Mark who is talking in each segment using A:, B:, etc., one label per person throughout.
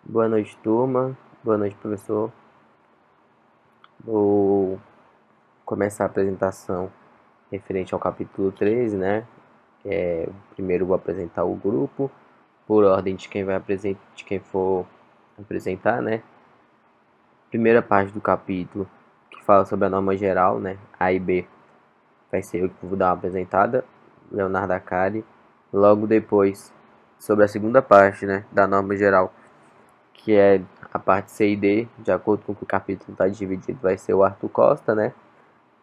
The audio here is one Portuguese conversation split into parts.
A: Boa noite, turma. Boa noite, professor. Vou começar a apresentação referente ao capítulo 13, né? Primeiro vou apresentar o grupo, por ordem de quem for apresentar, né? Primeira parte do capítulo, que fala sobre a norma geral, né? A e B, vai ser eu que vou dar uma apresentada, Leonardo Acari. Logo depois, sobre a segunda parte, né? Da norma geral, que é a parte C e D, de acordo com o que o capítulo está dividido, vai ser o Arthur Costa, né?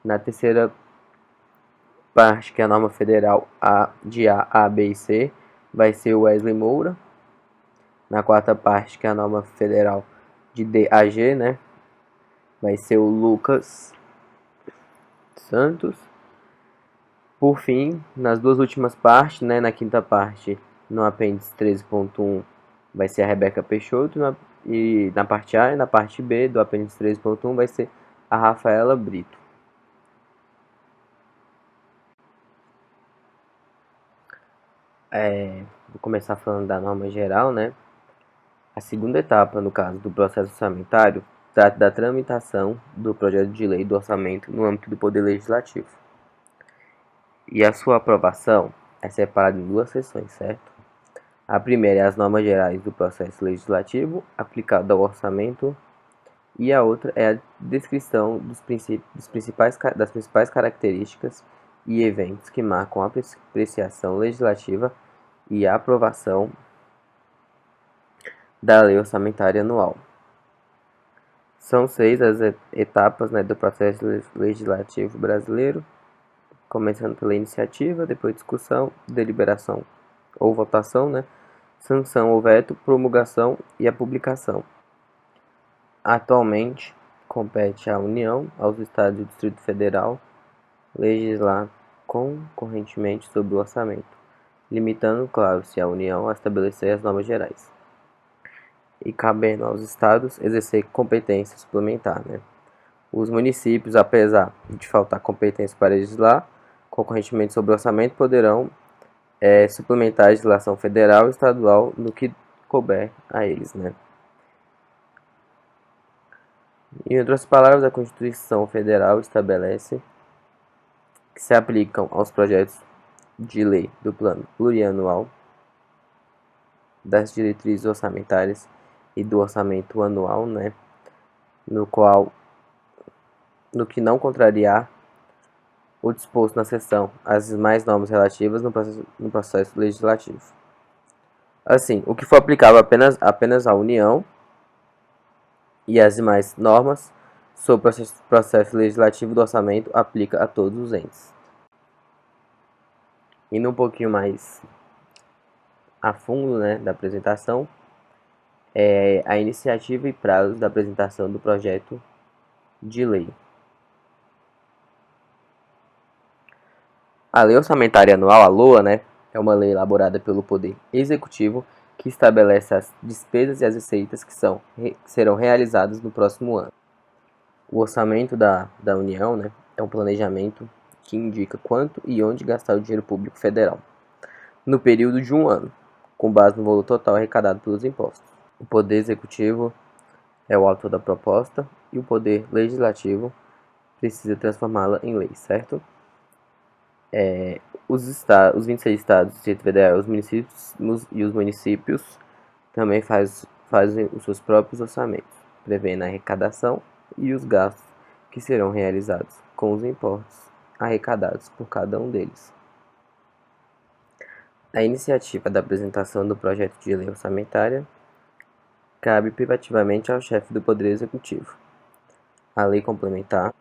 A: Na terceira parte, que é a norma federal de A, B e C, vai ser o Wesley Moura. Na quarta parte, que é a norma federal de D a G, né? Vai ser o Lucas Santos. Por fim, nas duas últimas partes, né? Na quinta parte, no apêndice 13.1, vai ser a Rebeca Peixoto. E na parte A e na parte B do apêndice 13.1 vai ser a Rafaela Brito. Vou começar falando da norma geral, né? A segunda etapa, no caso do processo orçamentário, trata da tramitação do projeto de lei do orçamento no âmbito do Poder Legislativo. E a sua aprovação é separada em duas sessões, certo? A primeira é as normas gerais do processo legislativo aplicado ao orçamento, e a outra é a descrição das principais características e eventos que marcam a apreciação legislativa e a aprovação da Lei Orçamentária Anual. São 6 as etapas, né, do processo legislativo brasileiro, começando pela iniciativa, depois discussão, deliberação ou votação, né, sanção ou veto, promulgação e a publicação. Atualmente, compete à União, aos Estados e ao Distrito Federal legislar concorrentemente sobre o orçamento, limitando, claro-se, a União a estabelecer as normas gerais, e cabendo aos estados exercer competência suplementar, né? Os municípios, apesar de faltar competência para legislar concorrentemente sobre o orçamento, poderão suplementar a legislação federal e estadual no que couber a eles, né? Em outras palavras, a Constituição Federal estabelece que se aplicam aos projetos de lei do Plano Plurianual, das diretrizes orçamentárias e do orçamento anual, né? No que não contrariar o disposto na seção as demais normas relativas no processo legislativo. Assim, o que for aplicável apenas à União e as demais normas sobre o processo legislativo do orçamento aplica a todos os entes. Indo um pouquinho mais a fundo, né, da apresentação, a iniciativa e prazos da apresentação do projeto de lei. A Lei Orçamentária Anual, a LOA, né, é uma lei elaborada pelo Poder Executivo que estabelece as despesas e as receitas que serão realizadas no próximo ano. O orçamento da União, né, é um planejamento que indica quanto e onde gastar o dinheiro público federal no período de um ano, com base no valor total arrecadado pelos impostos. O Poder Executivo é o autor da proposta e o Poder Legislativo precisa transformá-la em lei, certo? Os 26 estados do Distrito Federal, os municípios também fazem os seus próprios orçamentos, prevendo a arrecadação e os gastos que serão realizados com os impostos arrecadados por cada um deles. A iniciativa da apresentação do projeto de lei orçamentária cabe privativamente ao chefe do Poder Executivo. A lei complementar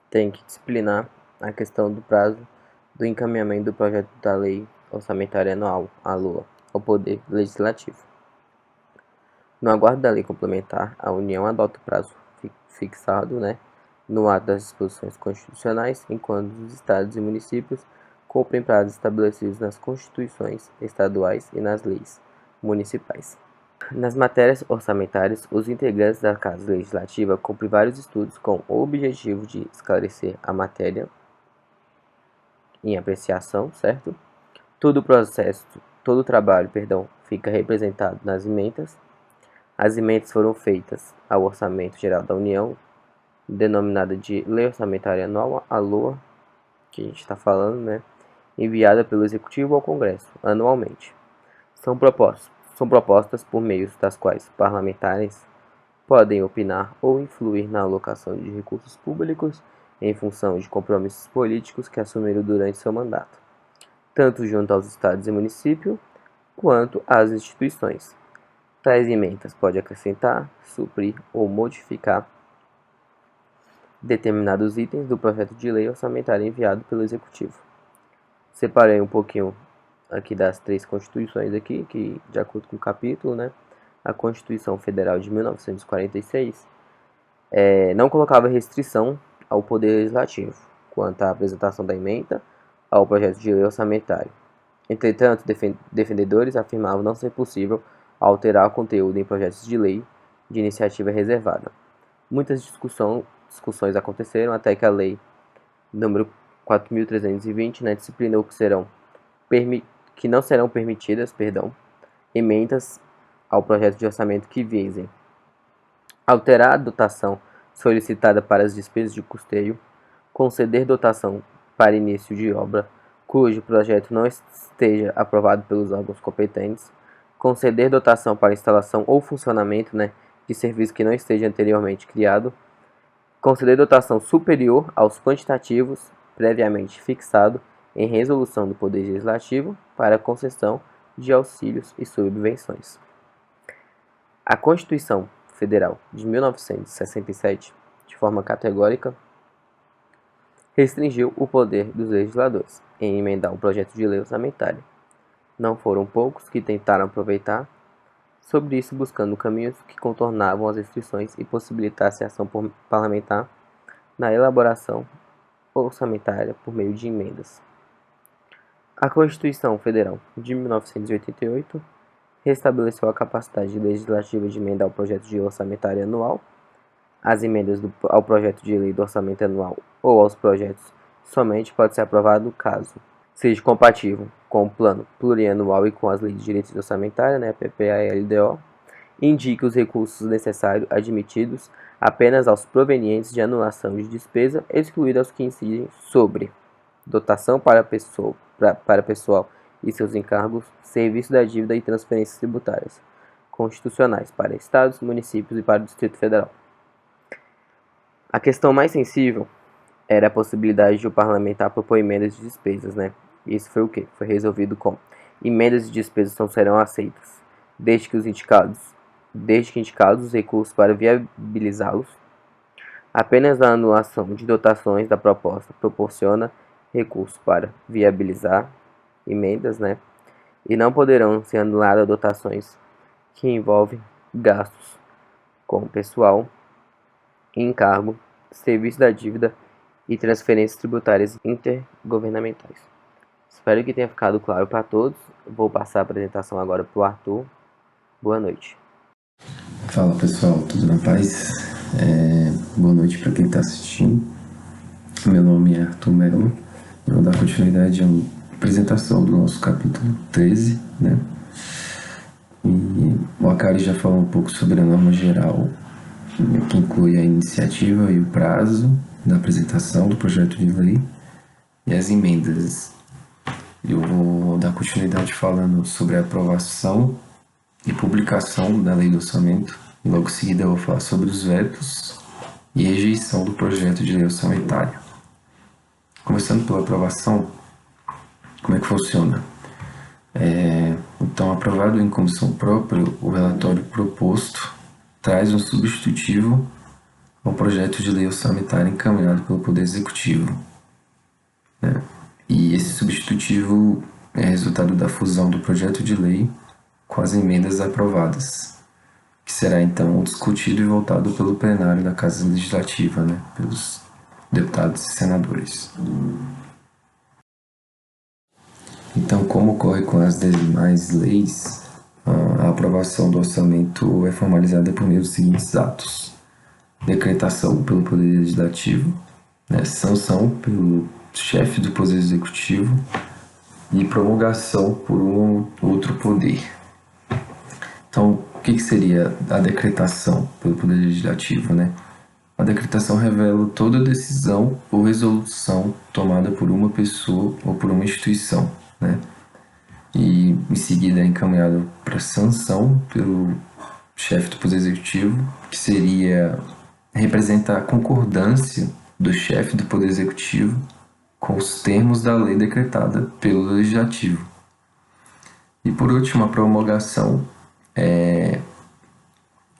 A: tem que disciplinar a questão do prazo do encaminhamento do projeto da Lei Orçamentária Anual, a LOA, ao Poder Legislativo. No aguardo da lei complementar, a União adota o prazo fixado, né, no ato das disposições constitucionais, enquanto os estados e municípios cumprem prazos estabelecidos nas constituições estaduais e nas leis municipais. Nas matérias orçamentárias, os integrantes da Casa Legislativa cumprem vários estudos com o objetivo de esclarecer a matéria em apreciação, certo? Todo o trabalho, fica representado nas emendas. As emendas foram feitas ao Orçamento Geral da União, denominada de Lei Orçamentária Anual, a LOA, que a gente está falando, né? Enviada pelo Executivo ao Congresso anualmente. São propostas por meio das quais parlamentares podem opinar ou influir na alocação de recursos públicos em função de compromissos políticos que assumiram durante seu mandato, tanto junto aos estados e municípios, quanto às instituições. Tais emendas podem acrescentar, suprir ou modificar determinados itens do projeto de lei orçamentária enviado pelo Executivo. Separei um pouquinho aqui das 3 constituições aqui, que de acordo com o capítulo, né? A Constituição Federal de 1946 não colocava restrição ao Poder Legislativo quanto à apresentação da emenda ao projeto de lei orçamentário. Entretanto, defendedores afirmavam não ser possível alterar o conteúdo em projetos de lei de iniciativa reservada. Muitas discussões aconteceram até que a lei número 4.320, né, disciplinou que não serão permitidas, emendas ao projeto de orçamento que visem alterar a dotação solicitada para as despesas de custeio, conceder dotação para início de obra cujo projeto não esteja aprovado pelos órgãos competentes, conceder dotação para instalação ou funcionamento, né, de serviço que não esteja anteriormente criado, conceder dotação superior aos quantitativos previamente fixado em resolução do Poder Legislativo para concessão de auxílios e subvenções. A Constituição Federal de 1967, de forma categórica, restringiu o poder dos legisladores em emendar um projeto de lei orçamentária. Não foram poucos que tentaram aproveitar sobre isso, buscando caminhos que contornavam as restrições e possibilitassem a ação parlamentar na elaboração orçamentária por meio de emendas. A Constituição Federal de 1988 restabeleceu a capacidade legislativa de emendar o projeto de lei orçamentária anual. As emendas ao projeto de lei do orçamento anual ou aos projetos somente pode ser aprovado caso seja compatível com o plano plurianual e com as leis de direito orçamentária, né, PPA e LDO, indique os recursos necessários admitidos apenas aos provenientes de anulação de despesa, excluídos os que incidem sobre dotação para pessoal e seus encargos, serviço da dívida e transferências tributárias constitucionais para estados, municípios e para o Distrito Federal. A questão mais sensível era a possibilidade de o parlamentar propor emendas de despesas, né? Isso foi o que? Foi resolvido com emendas de despesas não serão aceitas, desde que indicados os recursos para viabilizá-los. Apenas a anulação de dotações da proposta proporciona recursos para viabilizar emendas, né? E não poderão ser anuladas dotações que envolvem gastos com pessoal, encargo, serviço da dívida e transferências tributárias intergovernamentais. Espero que tenha ficado claro para todos. Vou passar a apresentação agora para o Arthur. Boa noite.
B: Fala pessoal, tudo na paz? Boa noite para quem está assistindo. Meu nome é Arthur Melo. Eu vou dar continuidade à apresentação do nosso capítulo 13, né? E o Akari já falou um pouco sobre a norma geral, que inclui a iniciativa e o prazo da apresentação do projeto de lei e as emendas. Eu vou dar continuidade falando sobre a aprovação e publicação da lei do orçamento. E logo em seguida eu vou falar sobre os vetos e rejeição do projeto de lei orçamentária. Começando pela aprovação, como é que funciona? Então, aprovado em comissão própria, o relatório proposto traz um substitutivo ao projeto de lei orçamentária encaminhado pelo Poder Executivo, né? E esse substitutivo é resultado da fusão do projeto de lei com as emendas aprovadas, que será então discutido e votado pelo plenário da Casa Legislativa, né? Pelos deputados e senadores. Então, como ocorre com as demais leis, a aprovação do orçamento é formalizada por meio dos seguintes atos: decretação pelo Poder Legislativo, né, sanção pelo chefe do Poder Executivo e promulgação por um outro poder. Então, o que seria a decretação pelo Poder Legislativo, né? A decretação revela toda decisão ou resolução tomada por uma pessoa ou por uma instituição, né? E em seguida é encaminhado para sanção pelo chefe do Poder Executivo, que seria representar a concordância do chefe do Poder Executivo com os termos da lei decretada pelo Legislativo. E por último, a promulgação é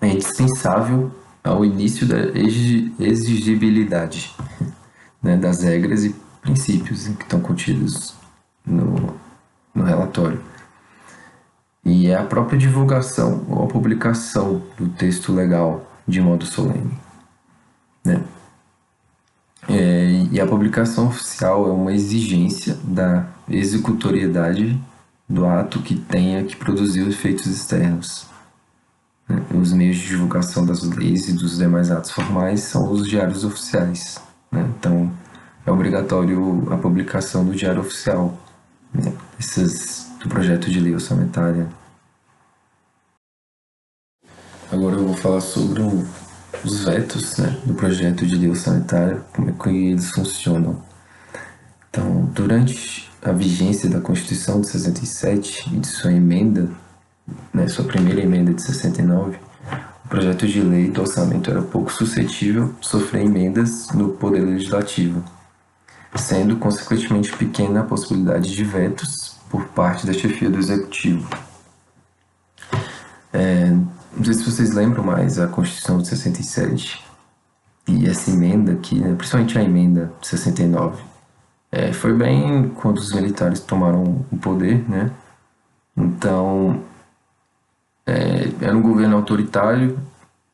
B: indispensável ao início da exigibilidade, né, das regras e princípios que estão contidos no relatório. E é a própria divulgação ou a publicação do texto legal de modo solene, né? E a publicação oficial é uma exigência da executoriedade do ato que tenha que produzir efeitos externos. Os meios de divulgação das leis e dos demais atos formais são os diários oficiais, né? Então, é obrigatório a publicação do diário oficial, né, do projeto de lei orçamentária. Agora eu vou falar sobre os vetos, né, do projeto de lei orçamentária, como é que eles funcionam. Então, durante a vigência da Constituição de 67 e de sua emenda, né, sua primeira emenda de 69, o projeto de lei do orçamento era pouco suscetível de sofrer emendas no Poder Legislativo, sendo consequentemente pequena a possibilidade de vetos por parte da chefia do Executivo. Não sei se vocês lembram mais a Constituição de 67 e essa emenda aqui, né, principalmente a emenda de 69, foi bem quando os militares tomaram o poder, né? Então, era um governo autoritário,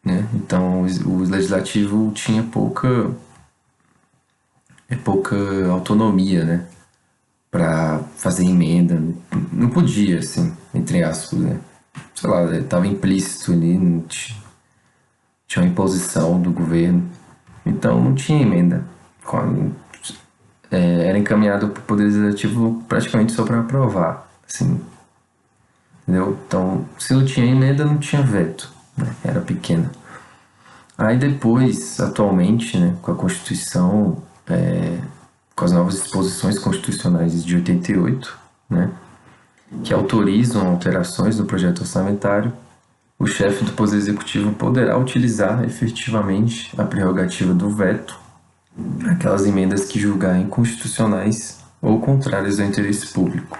B: né? Então o legislativo tinha pouca autonomia, né, para fazer emenda. Não podia, assim, entre aspas, né? Sei lá, estava implícito ali, não tinha uma imposição do governo, então não tinha emenda. Era encaminhado para o Poder Legislativo praticamente só para aprovar, assim, entendeu? Então, se não tinha emenda, não tinha veto, né? Era pequena. Aí depois, atualmente, né, com a Constituição, com as novas disposições constitucionais de 88, né, que autorizam alterações no projeto orçamentário, o chefe do Poder Executivo poderá utilizar efetivamente a prerrogativa do veto, aquelas emendas que julgarem inconstitucionais ou contrárias ao interesse público.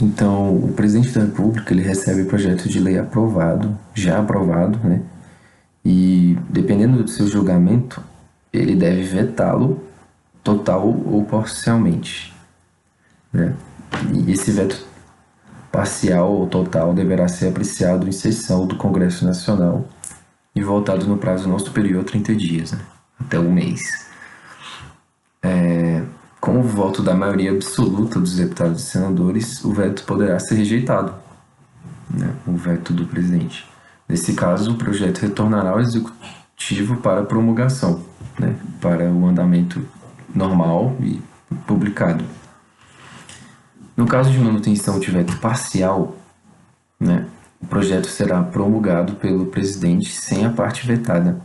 B: Então, o presidente da República ele recebe o projeto de lei já aprovado, né? E dependendo do seu julgamento, ele deve vetá-lo total ou parcialmente, né? E esse veto parcial ou total deverá ser apreciado em sessão do Congresso Nacional e votado no prazo não superior a 30 dias, né? Até um mês. Com o voto da maioria absoluta dos deputados e senadores, o veto poderá ser rejeitado, né? O veto do presidente. Nesse caso, o projeto retornará ao Executivo para promulgação, né, para o andamento normal e publicado. No caso de manutenção de veto parcial, né, o projeto será promulgado pelo presidente sem a parte vetada.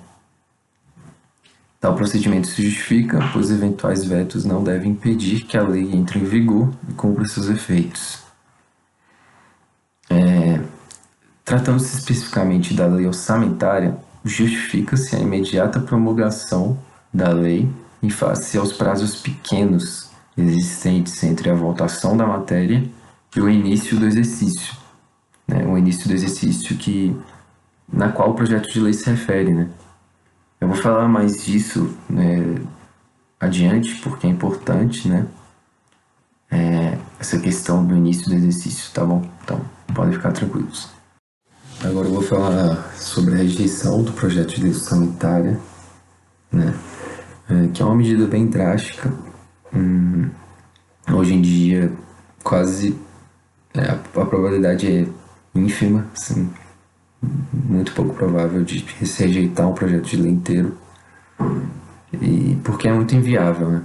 B: Tal procedimento se justifica, pois eventuais vetos não devem impedir que a lei entre em vigor e cumpra seus efeitos. Tratando-se especificamente da lei orçamentária, justifica-se a imediata promulgação da lei em face aos prazos pequenos existentes entre a votação da matéria e o início do exercício, né? O início do exercício na qual o projeto de lei se refere, né? Eu vou falar mais disso, né, adiante, porque é importante, né? Essa questão do início do exercício, tá bom? Então, podem ficar tranquilos. Agora eu vou falar sobre a rejeição do projeto de lei orçamentária, né? Que é uma medida bem drástica. Hoje em dia, quase a probabilidade é ínfima, assim, muito pouco provável de se rejeitar um projeto de lei inteiro, e porque é muito inviável, né?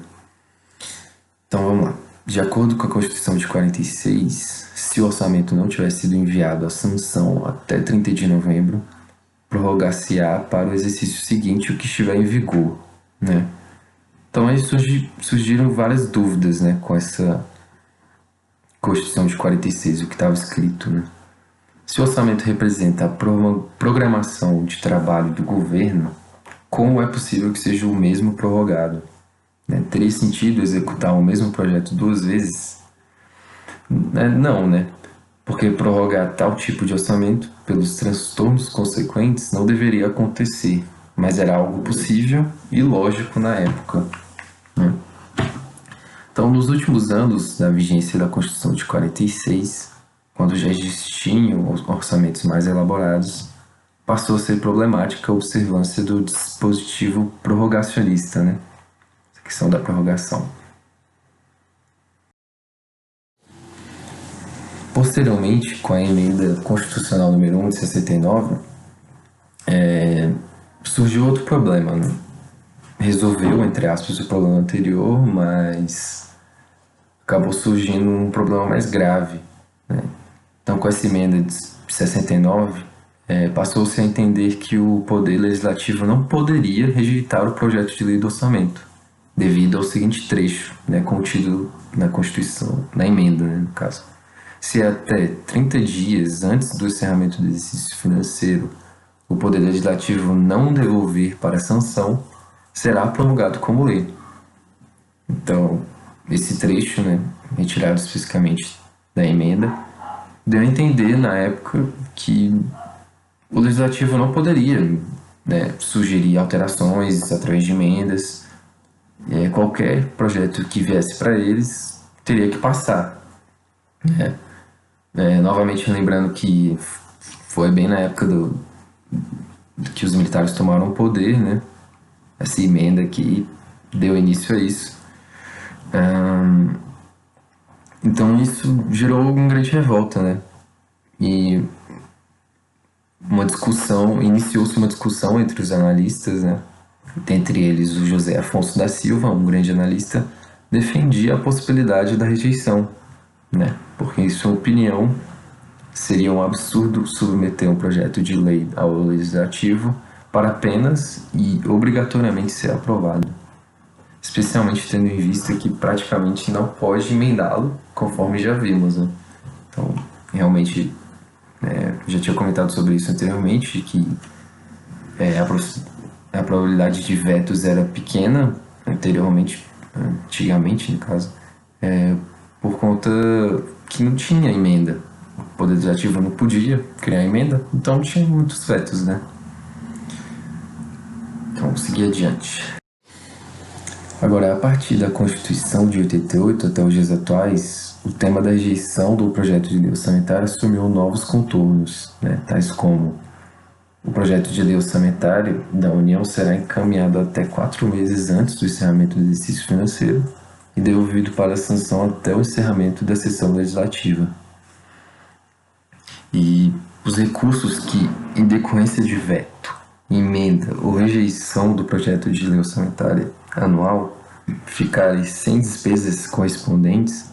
B: Então vamos lá. De acordo com a Constituição de 46, se o orçamento não tivesse sido enviado à sanção até 30 de novembro, prorrogar-se-á para o exercício seguinte o que estiver em vigor, né? Então aí surgiram várias dúvidas, né, com essa Constituição de 46, o que estava escrito, né? Se o orçamento representa a programação de trabalho do governo, como é possível que seja o mesmo prorrogado? Né? Teria sentido executar o mesmo projeto duas vezes? Não, né? Porque prorrogar tal tipo de orçamento pelos transtornos consequentes não deveria acontecer, mas era algo possível e lógico na época, né? Então, nos últimos anos da vigência da Constituição de 46, quando já existiam orçamentos mais elaborados, passou a ser problemática a observância do dispositivo prorrogacionista, né? A questão da prorrogação. Posteriormente, com a emenda constitucional número 1 de 69, surgiu outro problema, né? Resolveu, entre aspas, o problema anterior, mas acabou surgindo um problema mais grave, né? Então, com essa emenda de 69, passou-se a entender que o Poder Legislativo não poderia rejeitar o projeto de lei do orçamento, devido ao seguinte trecho, né, contido na Constituição, na emenda, né, no caso. Se até 30 dias antes do encerramento do exercício financeiro o Poder Legislativo não devolver para sanção, será promulgado como lei. Então, esse trecho, né, retirado especificamente da emenda, deu a entender na época que o Legislativo não poderia, né, sugerir alterações através de emendas. Qualquer projeto que viesse para eles teria que passar, né? Novamente lembrando que foi bem na época que os militares tomaram o poder, né? Essa emenda aqui deu início a isso. Então isso gerou uma grande revolta, né? E iniciou-se uma discussão entre os analistas, né? Dentre eles o José Afonso da Silva, um grande analista, defendia a possibilidade da rejeição, né? Porque, em sua opinião, seria um absurdo submeter um projeto de lei ao legislativo para apenas e obrigatoriamente ser aprovado, especialmente tendo em vista que praticamente não pode emendá-lo, conforme já vimos, né? Então, realmente, já tinha comentado sobre isso anteriormente, que a probabilidade de vetos era pequena antigamente no caso, por conta que não tinha emenda. O Poder Legislativo não podia criar emenda, então tinha muitos vetos, né? Então, vamos seguir adiante. Agora, a partir da Constituição de 88 até os dias atuais, o tema da rejeição do projeto de lei orçamentária assumiu novos contornos, né? Tais como o projeto de lei orçamentária da União será encaminhado até 4 meses antes do encerramento do exercício financeiro e devolvido para a sanção até o encerramento da sessão legislativa. E os recursos que, em decorrência de veto, emenda ou rejeição do projeto de lei orçamentária anual ficarem sem despesas correspondentes,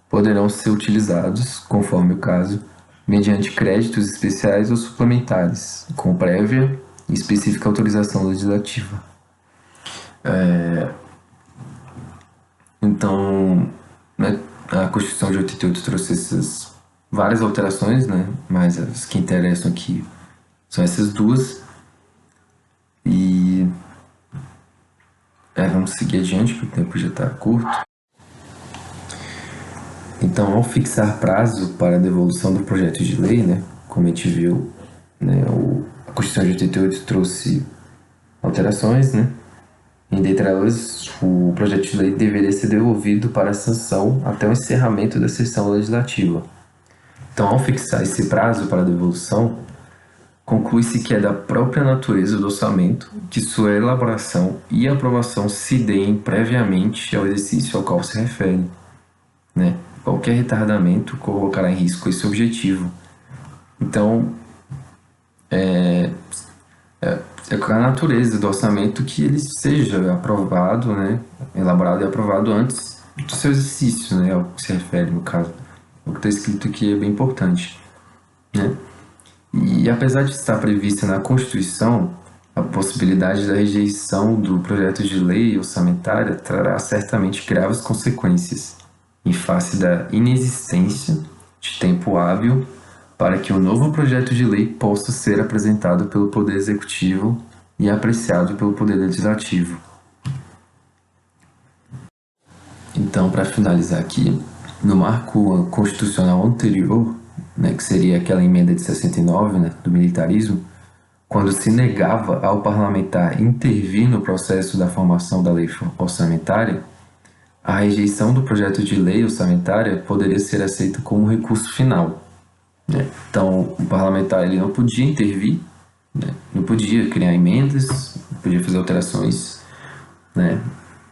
B: poderão ser utilizados, conforme o caso, mediante créditos especiais ou suplementares, com prévia e específica autorização legislativa. Então, né, a Constituição de 88 trouxe essas várias alterações, né, mas as que interessam aqui são essas duas. E vamos seguir adiante, porque o tempo já está curto. Então, ao fixar prazo para a devolução do projeto de lei, né, como a gente viu, né, a Constituição de 88 trouxe alterações, né, e dentre elas, o projeto de lei deveria ser devolvido para a sanção até o encerramento da sessão legislativa. Então, ao fixar esse prazo para a devolução, conclui-se que é da própria natureza do orçamento que sua elaboração e aprovação se deem previamente ao exercício ao qual se refere, né? Qualquer retardamento colocará em risco esse objetivo. Então, é a natureza do orçamento que ele seja aprovado, né? Elaborado e aprovado antes do seu exercício, né, ao que se refere no caso. O que está escrito aqui é bem importante, né? E apesar de estar prevista na Constituição, a possibilidade da rejeição do projeto de lei orçamentária trará certamente graves consequências, em face da inexistência de tempo hábil para que o novo projeto de lei possa ser apresentado pelo Poder Executivo e apreciado pelo Poder Legislativo. Então, para finalizar aqui, no marco constitucional anterior, né, que seria aquela emenda de 69, né, do militarismo, quando se negava ao parlamentar intervir no processo da formação da lei orçamentária, a rejeição do projeto de lei orçamentária poderia ser aceita como recurso final, né? Então, o parlamentar ele não podia intervir, né? Não podia criar emendas, não podia fazer alterações, né,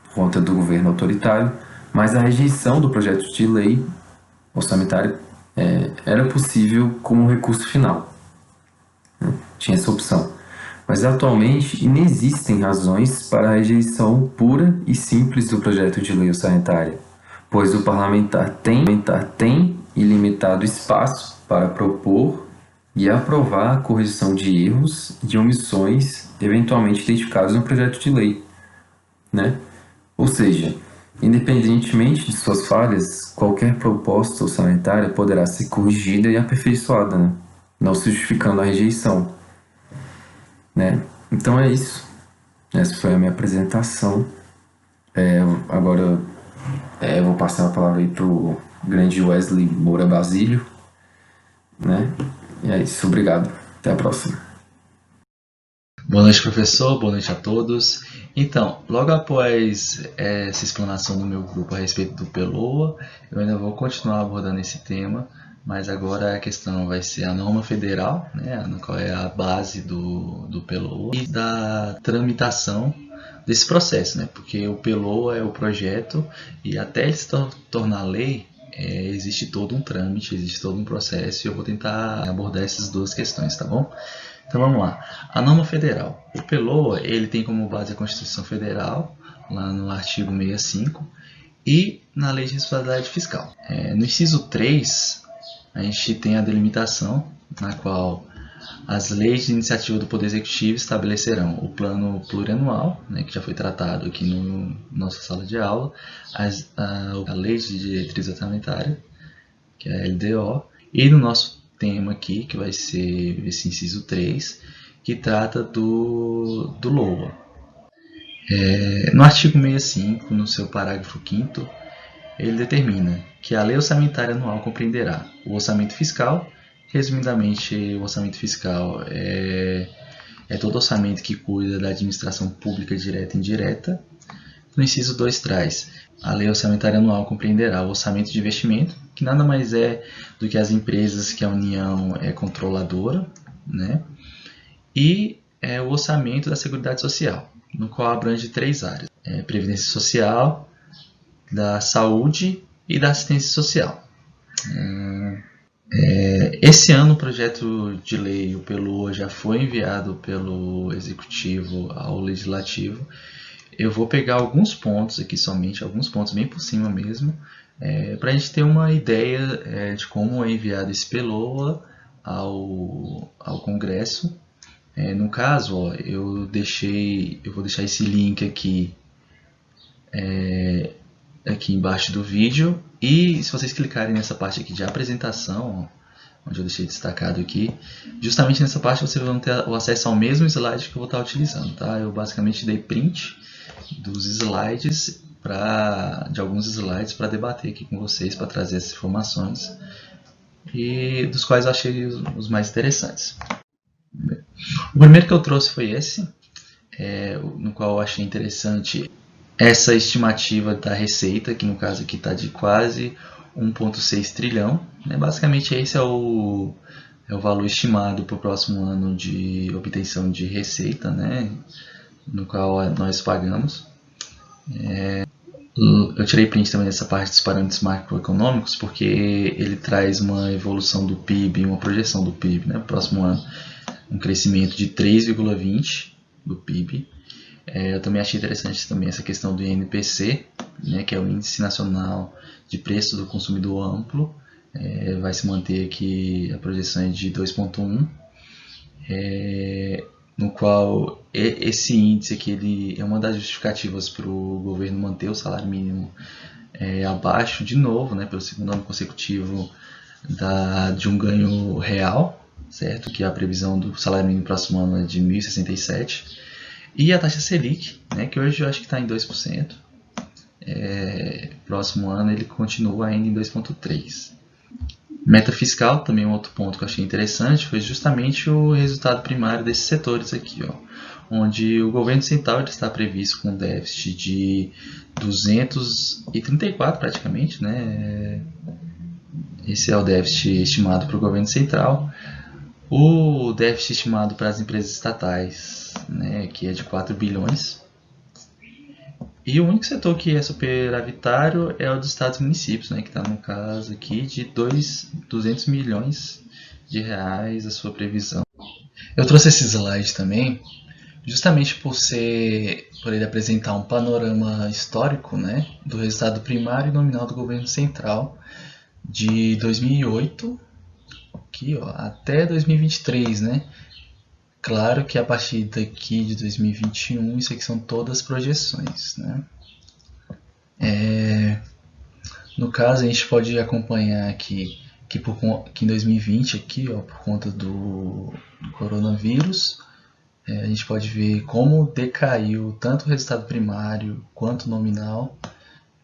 B: por conta do governo autoritário, mas a rejeição do projeto de lei orçamentária era possível como recurso final, né? Tinha essa opção. Mas atualmente inexistem razões para a rejeição pura e simples do projeto de lei orçamentária, pois o parlamentar tem ilimitado espaço para propor e aprovar a correção de erros e de omissões eventualmente identificados no projeto de lei, né? Ou seja, independentemente de suas falhas, qualquer proposta orçamentária poderá ser corrigida e aperfeiçoada, né? Não se justificando a rejeição, né? Então é isso. Essa foi a minha apresentação. Agora eu vou passar a palavra aí pro grande Wesley Moura Basílio, né? E é isso. Obrigado. Até a próxima.
C: Boa noite, professor. Boa noite a todos. Então, logo após essa explanação do meu grupo a respeito do PELOA, eu ainda vou continuar abordando esse tema, mas agora a questão vai ser a norma federal, né, qual é a base do PELOA, e da tramitação desse processo, né, porque o PELOA é o projeto e até ele se tornar lei, existe todo um trâmite, existe todo um processo e eu vou tentar abordar essas duas questões, tá bom? Então vamos lá. A norma federal. O PELOA ele tem como base a Constituição Federal, lá no artigo 65, e na Lei de Responsabilidade Fiscal. No inciso 3, a gente tem a delimitação, na qual as leis de iniciativa do Poder Executivo estabelecerão o plano plurianual, né, que já foi tratado aqui na nossa sala de aula, a Lei de Diretriz Orçamentária, que é a LDO, e no nosso tema aqui, que vai ser esse inciso 3, que trata do LOA. No artigo 65, no seu parágrafo 5º, ele determina que a lei orçamentária anual compreenderá o orçamento fiscal. Resumidamente, o orçamento fiscal é todo orçamento que cuida da administração pública direta e indireta. No inciso 2 traz: a lei orçamentária anual compreenderá o orçamento de investimento, que nada mais é do que as empresas que a União é controladora, né? E o orçamento da Seguridade Social, no qual abrange 3 áreas: Previdência Social, da Saúde e da Assistência Social. Esse ano o projeto de lei, o PELOA, já foi enviado pelo Executivo ao Legislativo. Eu vou pegar alguns pontos aqui somente, alguns pontos bem por cima mesmo, para a gente ter uma ideia de como é enviado esse PELOA ao Congresso. No caso, ó, eu vou deixar esse link aqui embaixo do vídeo, e se vocês clicarem nessa parte aqui de apresentação, onde eu deixei destacado aqui, justamente nessa parte vocês vão ter o acesso ao mesmo slide que eu vou estar utilizando, tá? Eu basicamente dei print dos slides, de alguns slides, para debater aqui com vocês, para trazer essas informações, e dos quais eu achei os mais interessantes. O primeiro que eu trouxe foi esse, no qual eu achei interessante essa estimativa da receita, que no caso aqui está de quase 1,6 trilhão. Né? Basicamente esse é o valor estimado para o próximo ano de obtenção de receita, né? No qual nós pagamos. Eu tirei print também dessa parte dos parâmetros macroeconômicos, porque ele traz uma evolução do PIB, uma projeção do PIB, né? No próximo ano, um crescimento de 3,20% do PIB. Eu também achei interessante também essa questão do INPC, né, que é o Índice Nacional de Preço do Consumidor Amplo. Vai se manter aqui a projeção é de 2,1, no qual esse índice aqui ele é uma das justificativas para o governo manter o salário mínimo abaixo de novo, né, pelo segundo ano consecutivo de um ganho real, certo? Que a previsão do salário mínimo no próximo ano é de 1.067. E a taxa Selic, né, que hoje eu acho que está em 2%. Próximo ano ele continua ainda em 2,3%. Meta fiscal, também um outro ponto que eu achei interessante, foi justamente o resultado primário desses setores aqui, ó, onde o governo central está previsto com um déficit de 234 praticamente, né? Esse é o déficit estimado para o governo central. O déficit estimado para as empresas estatais, né, que é de 4 bilhões. E o único setor que é superavitário é o dos estados e municípios, né, que está no caso aqui de 200 milhões de reais a sua previsão. Eu trouxe esse slide também justamente por ele apresentar um panorama histórico, né, do resultado primário e nominal do governo central de 2008 aqui, ó, até 2023, né? Claro que a partir daqui de 2021, isso aqui são todas projeções, né? No caso, a gente pode acompanhar aqui que em 2020, aqui, ó, por conta do coronavírus, a gente pode ver como decaiu tanto o resultado primário quanto nominal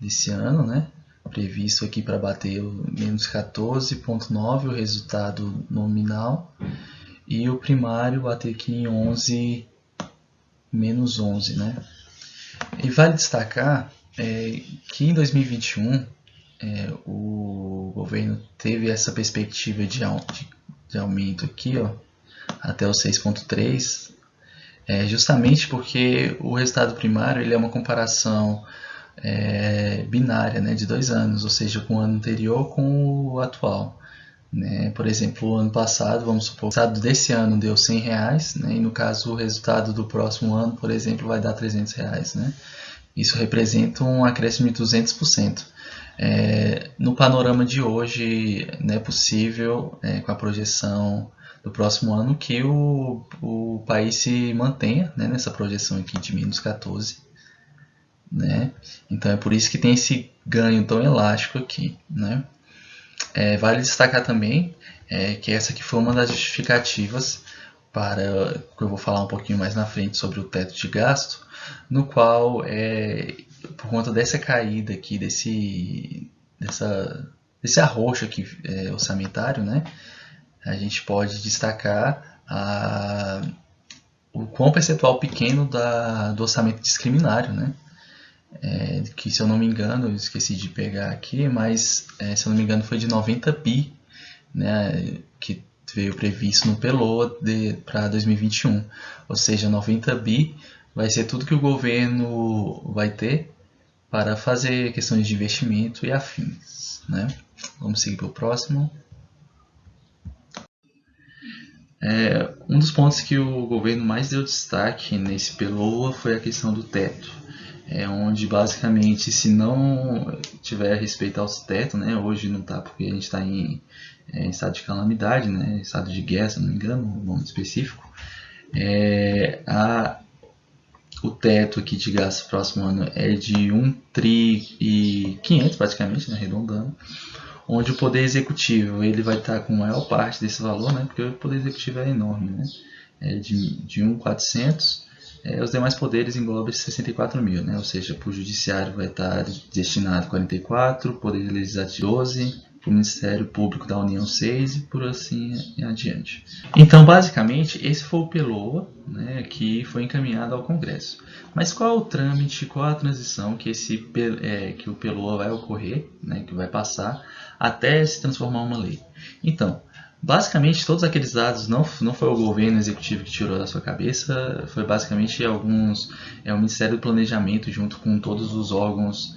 C: desse ano, né? Previsto aqui para bater o menos 14,9 o resultado nominal, e o primário bater aqui em 11, menos 11, né? E vale destacar que em 2021 o governo teve essa perspectiva de aumento aqui, ó, até o 6,3, justamente porque o resultado primário ele é uma comparação binária, né, de 2 anos, ou seja, com o ano anterior com o atual. Né? Por exemplo, o ano passado, vamos supor, o resultado desse ano deu R$100, né? E no caso o resultado do próximo ano, por exemplo, vai dar R$300. Né? Isso representa um acréscimo de 200%. No panorama de hoje, não é possível, com a projeção do próximo ano, que o país se mantenha, né, nessa projeção aqui de menos 14. Né? Então é por isso que tem esse ganho tão elástico aqui. Né? Vale destacar também que essa aqui foi uma das justificativas para, que eu vou falar um pouquinho mais na frente sobre o teto de gasto, no qual, por conta dessa caída aqui, desse arroxo aqui, orçamentário, né, a gente pode destacar o quão percentual pequeno do orçamento discriminário, né? Que, se eu não me engano, eu esqueci de pegar aqui, mas se eu não me engano foi de 90 bi, né, que veio previsto no PELOA para 2021, ou seja, 90 bi vai ser tudo que o governo vai ter para fazer questões de investimento e afins. Né? Vamos seguir para o próximo. Um dos pontos que o governo mais deu destaque nesse PELOA foi a questão do teto. Onde basicamente, se não tiver respeito aos tetos, né, hoje não está porque a gente está em estado de calamidade, né, estado de guerra, se não me engano, o nome específico, o teto aqui de gasto próximo ano é de 1,5 tri praticamente, né, arredondando, onde o Poder Executivo ele vai estar com a maior parte desse valor, né, porque o Poder Executivo é enorme, né, de 1.400. Os demais poderes englobam 64 mil, né? Ou seja, para o Judiciário vai estar destinado 44, Poder Legislativo 12, para o Ministério Público da União 6 e por assim adiante. Então, basicamente, esse foi o PELOA, né, que foi encaminhado ao Congresso. Mas qual é o trâmite, qual a transição que o PELOA vai ocorrer, né, que vai passar, até se transformar em uma lei? Então, basicamente, todos aqueles dados não foi o governo executivo que tirou da sua cabeça, foi basicamente o Ministério do Planejamento, junto com todos os órgãos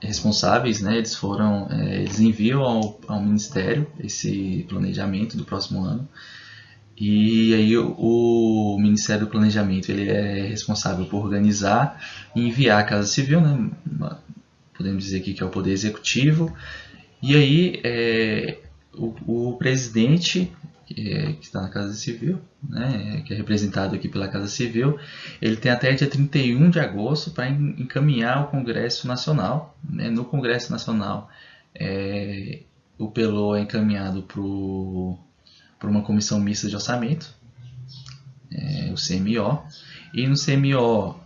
C: responsáveis, né? Eles enviam ao Ministério esse planejamento do próximo ano, E aí o Ministério do Planejamento ele é responsável por organizar e enviar a Casa Civil, né? Podemos dizer aqui que é o Poder Executivo. E aí o presidente, que está na Casa Civil, né, que é representado aqui pela Casa Civil, ele tem até dia 31 de agosto para encaminhar ao Congresso Nacional. Né? No Congresso Nacional, o PELOA é encaminhado para uma comissão mista de orçamento, o CMO, e no CMO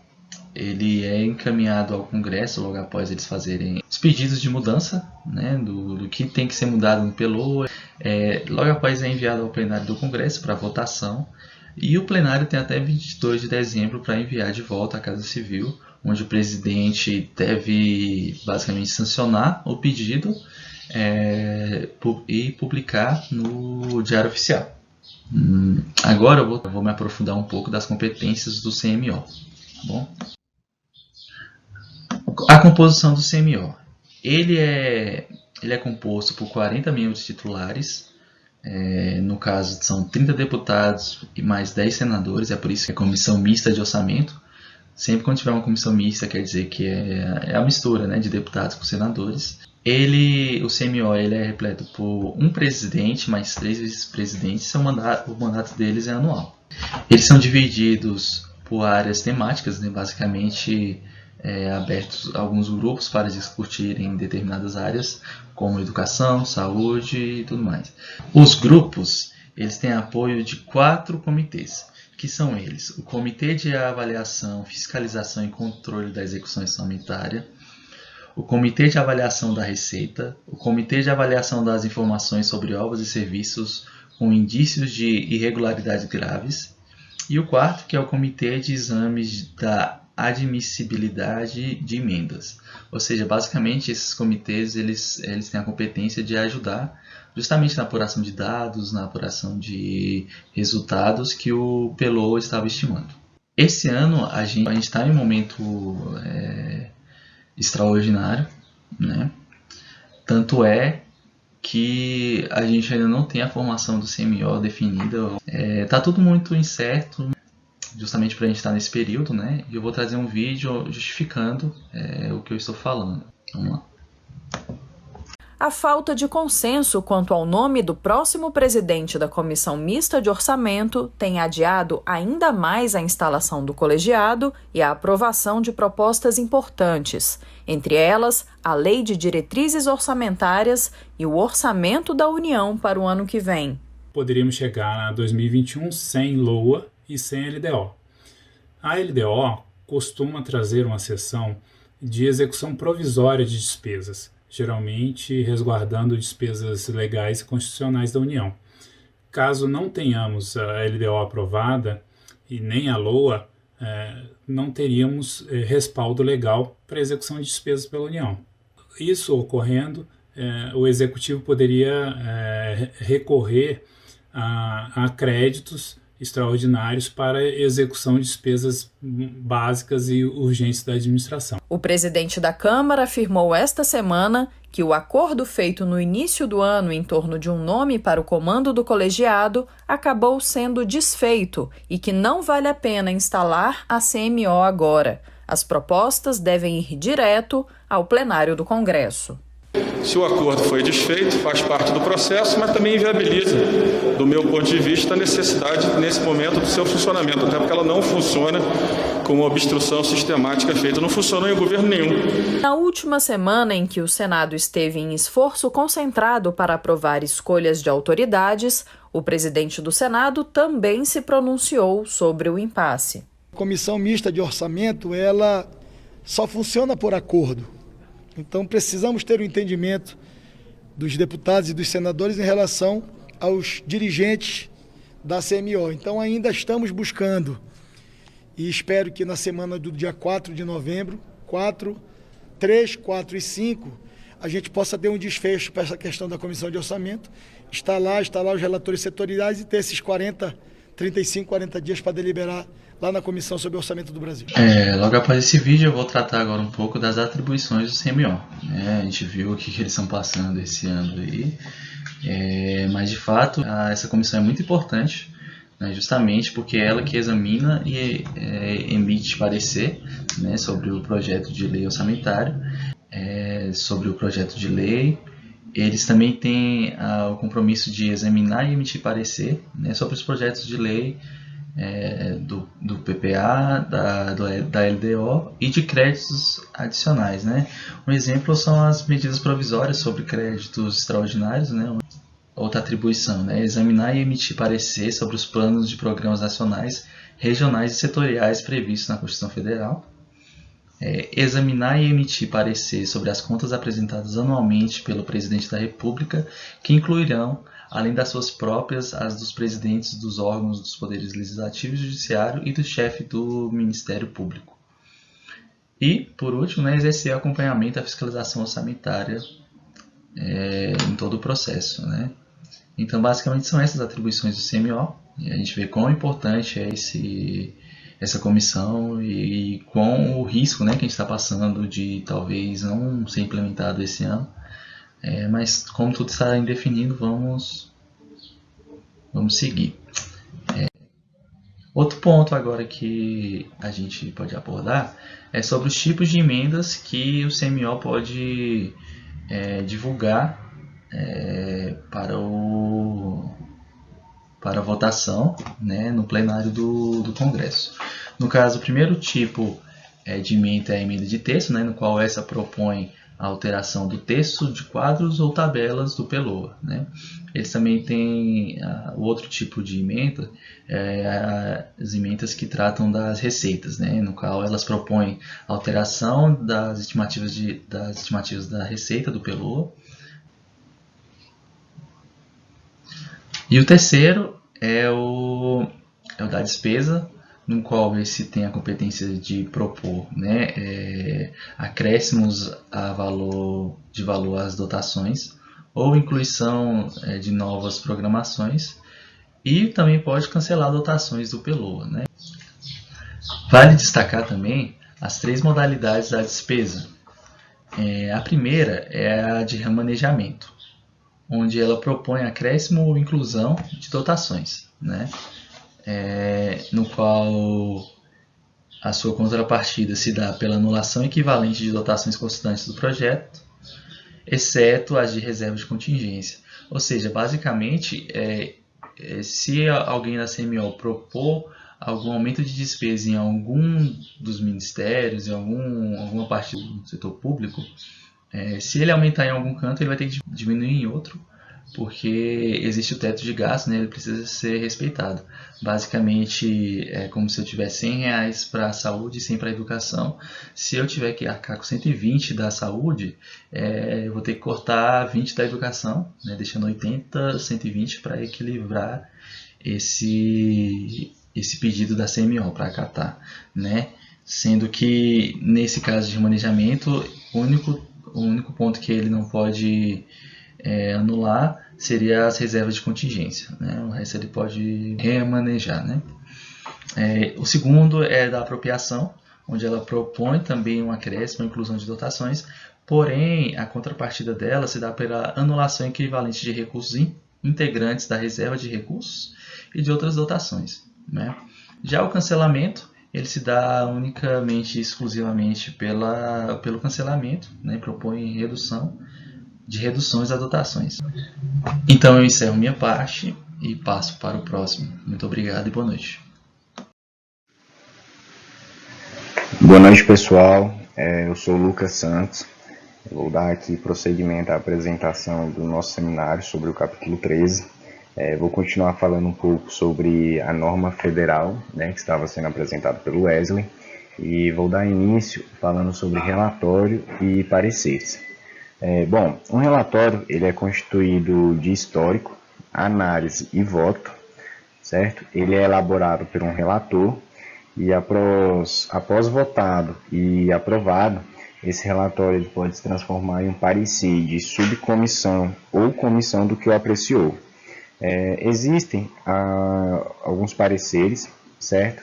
C: ele é encaminhado ao Congresso logo após eles fazerem os pedidos de mudança, né, do que tem que ser mudado no PELOA. Logo após é enviado ao plenário do Congresso para votação, e o plenário tem até 22 de dezembro para enviar de volta à Casa Civil, onde o presidente deve basicamente sancionar o pedido e publicar no Diário Oficial. Agora eu vou me aprofundar um pouco das competências do CMO. Tá bom? A composição do CMO. Ele é composto por 40 membros titulares. No caso, são 30 deputados e mais 10 senadores. É por isso que é comissão mista de orçamento. Sempre quando tiver uma comissão mista, quer dizer que é a mistura, né, de deputados com senadores. O CMO ele é repleto por um presidente mais 3 vice-presidentes. O mandato deles é anual. Eles são divididos por áreas temáticas, né, basicamente abertos alguns grupos para discutirem determinadas áreas, como educação, saúde e tudo mais. Os grupos eles têm apoio de 4 comitês, que são eles: o Comitê de Avaliação, Fiscalização e Controle da Execução Orçamentária, o Comitê de Avaliação da Receita, o Comitê de Avaliação das Informações sobre Obras e Serviços com indícios de irregularidades graves, e o quarto, que é o Comitê de Exames da Admissibilidade de Emendas. Ou seja, basicamente esses comitês eles têm a competência de ajudar justamente na apuração de dados, na apuração de resultados que o PELOA estava estimando. Esse ano a gente está em um momento extraordinário, né? Tanto é que a gente ainda não tem a formação do CMO definida. Tá tudo muito incerto, justamente para a gente estar nesse período, né? E eu vou trazer um vídeo justificando o que eu estou falando. Vamos lá.
D: A falta de consenso quanto ao nome do próximo presidente da Comissão Mista de Orçamento tem adiado ainda mais a instalação do colegiado e a aprovação de propostas importantes, entre elas a Lei de Diretrizes Orçamentárias e o Orçamento da União para o ano que vem.
E: Poderíamos chegar a 2021 sem LOA e sem LDO. A LDO costuma trazer uma seção de execução provisória de despesas, geralmente resguardando despesas legais e constitucionais da União. Caso não tenhamos a LDO aprovada e nem a LOA, não teríamos respaldo legal para execução de despesas pela União. Isso ocorrendo, o Executivo poderia recorrer a créditos extraordinários para execução de despesas básicas e urgentes da administração.
D: O presidente da Câmara afirmou esta semana que o acordo feito no início do ano em torno de um nome para o comando do colegiado acabou sendo desfeito e que não vale a pena instalar a CMO agora. As propostas devem ir direto ao plenário do Congresso.
F: Se o acordo foi desfeito, faz parte do processo, mas também inviabiliza, do meu ponto de vista, a necessidade, nesse momento, do seu funcionamento, até porque ela não funciona com uma obstrução sistemática feita. Não funcionou em governo nenhum.
D: Na última semana em que o Senado esteve em esforço concentrado para aprovar escolhas de autoridades, o presidente do Senado também se pronunciou sobre o impasse.
G: A Comissão Mista de Orçamento, ela só funciona por acordo. Então, precisamos ter o entendimento dos deputados e dos senadores em relação aos dirigentes da CMO. Então, ainda estamos buscando e espero que na semana do dia 4 de novembro, 3, 4 e 5, a gente possa ter um desfecho para essa questão da Comissão de Orçamento. Está lá os relatores setoriais e ter esses 35, 40 dias para deliberar lá na Comissão sobre o Orçamento do Brasil.
C: Logo após esse vídeo eu vou tratar agora um pouco das atribuições do CMO. A gente viu o que eles estão passando esse ano aí, mas de fato essa comissão é muito importante, né, justamente porque é ela que examina e emite parecer, né, sobre o projeto de lei orçamentário, sobre o projeto de lei. Eles também têm o compromisso de examinar e emitir parecer, né, sobre os projetos de lei do PPA, da LDO e de créditos adicionais, né? Um exemplo são as medidas provisórias sobre créditos extraordinários, né? Outra atribuição, né? Examinar e emitir parecer sobre os planos de programas nacionais, regionais e setoriais previstos na Constituição Federal. Examinar e emitir parecer sobre as contas apresentadas anualmente pelo Presidente da República, que incluirão, além das suas próprias, as dos presidentes dos órgãos dos poderes legislativo e judiciário e do chefe do Ministério Público. E, por último, né, exercer acompanhamento à fiscalização orçamentária em todo o processo, né? Então, basicamente, são essas atribuições do CMO, e a gente vê quão importante é essa comissão e com o risco, né, que a gente está passando de talvez não ser implementado esse ano. Mas como tudo está indefinido, vamos seguir. Outro ponto agora que a gente pode abordar é sobre os tipos de emendas que o CMO pode divulgar para a votação, né, no plenário do Congresso. No caso, o primeiro tipo de emenda é a emenda de texto, né, no qual essa propõe a alteração do texto de quadros ou tabelas do PELOA, né. Eles também têm o outro tipo de emenda, as emendas que tratam das receitas, né, no qual elas propõem a alteração das estimativas da receita do PELOA. E o terceiro é o da despesa, no qual esse tem a competência de propor, né, acréscimos de valor às dotações ou incluição de novas programações, e também pode cancelar dotações do PELOA, né. Vale destacar também as 3 modalidades da despesa. A primeira é a de remanejamento, onde ela propõe acréscimo ou inclusão de dotações, né? No qual a sua contrapartida se dá pela anulação equivalente de dotações constantes do projeto, exceto as de reserva de contingência. Ou seja, basicamente, se alguém da CMO propor algum aumento de despesa em algum dos ministérios, em alguma parte do setor público, se ele aumentar em algum canto, ele vai ter que diminuir em outro, porque existe o teto de gasto, né? Ele precisa ser respeitado. Basicamente, é como se eu tivesse R$100 para a saúde e 100 para a educação. Se eu tiver que arcar com 120 da saúde, eu vou ter que cortar 20 da educação, né? Deixando 80, 120 para equilibrar esse pedido da CMO para acatar, né? Sendo que, nesse caso de remanejamento, o único ponto que ele não pode anular seria as reservas de contingência, né? O resto ele pode remanejar, né? O segundo é da apropriação, onde ela propõe também um acréscimo, uma inclusão de dotações, porém a contrapartida dela se dá pela anulação equivalente de recursos integrantes da reserva de recursos e de outras dotações, né? Já o cancelamento, ele se dá unicamente e exclusivamente pelo cancelamento, né? Propõe reduções a dotações. Então eu encerro minha parte e passo para o próximo. Muito obrigado e boa noite.
H: Boa noite, pessoal. Eu sou o Lucas Santos. Eu vou dar aqui prosseguimento à apresentação do nosso seminário sobre o capítulo 13. Vou continuar falando um pouco sobre a norma federal, né, que estava sendo apresentada pelo Wesley, e vou dar início falando sobre relatório e pareceres. Bom, um relatório ele é constituído de histórico, análise e voto, certo? Ele é elaborado por um relator e após votado e aprovado, esse relatório ele pode se transformar em um parecer de subcomissão ou comissão do que o apreciou. Existem alguns pareceres, certo?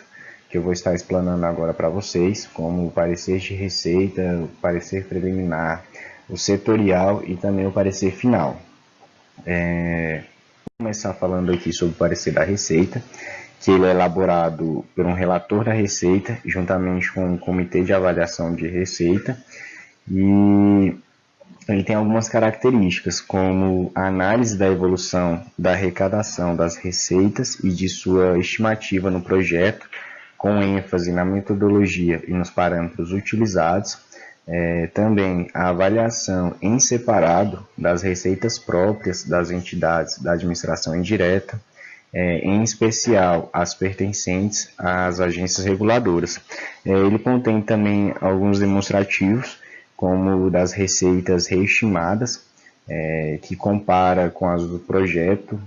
H: Que eu vou estar explanando agora para vocês, como o parecer de receita, o parecer preliminar, o setorial e também o parecer final. Vou começar falando aqui sobre o parecer da receita, que ele é elaborado por um relator da Receita, juntamente com um comitê de avaliação de Receita, e ele tem algumas características, como a análise da evolução da arrecadação das receitas e de sua estimativa no projeto, com ênfase na metodologia e nos parâmetros utilizados. Também a avaliação em separado das receitas próprias das entidades da administração indireta, em especial as pertencentes às agências reguladoras. Ele contém também alguns demonstrativos, como das receitas reestimadas, que compara com as do projeto,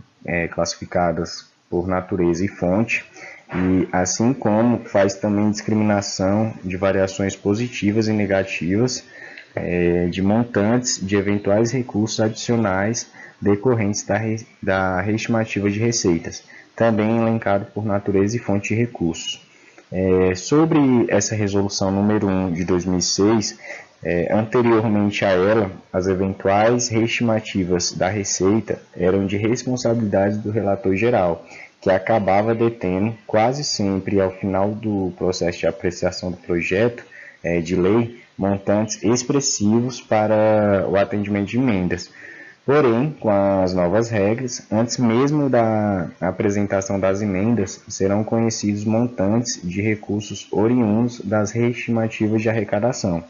H: classificadas por natureza e fonte, e assim como faz também discriminação de variações positivas e negativas, de montantes de eventuais recursos adicionais decorrentes da reestimativa de receitas, também elencado por natureza e fonte de recursos. Sobre essa resolução número 1 de 2006, anteriormente a ela, as eventuais reestimativas da receita eram de responsabilidade do relator geral, que acabava detendo quase sempre ao final do processo de apreciação do projeto de lei montantes expressivos para o atendimento de emendas. Porém, com as novas regras, antes mesmo da apresentação das emendas, serão conhecidos montantes de recursos oriundos das reestimativas de arrecadação,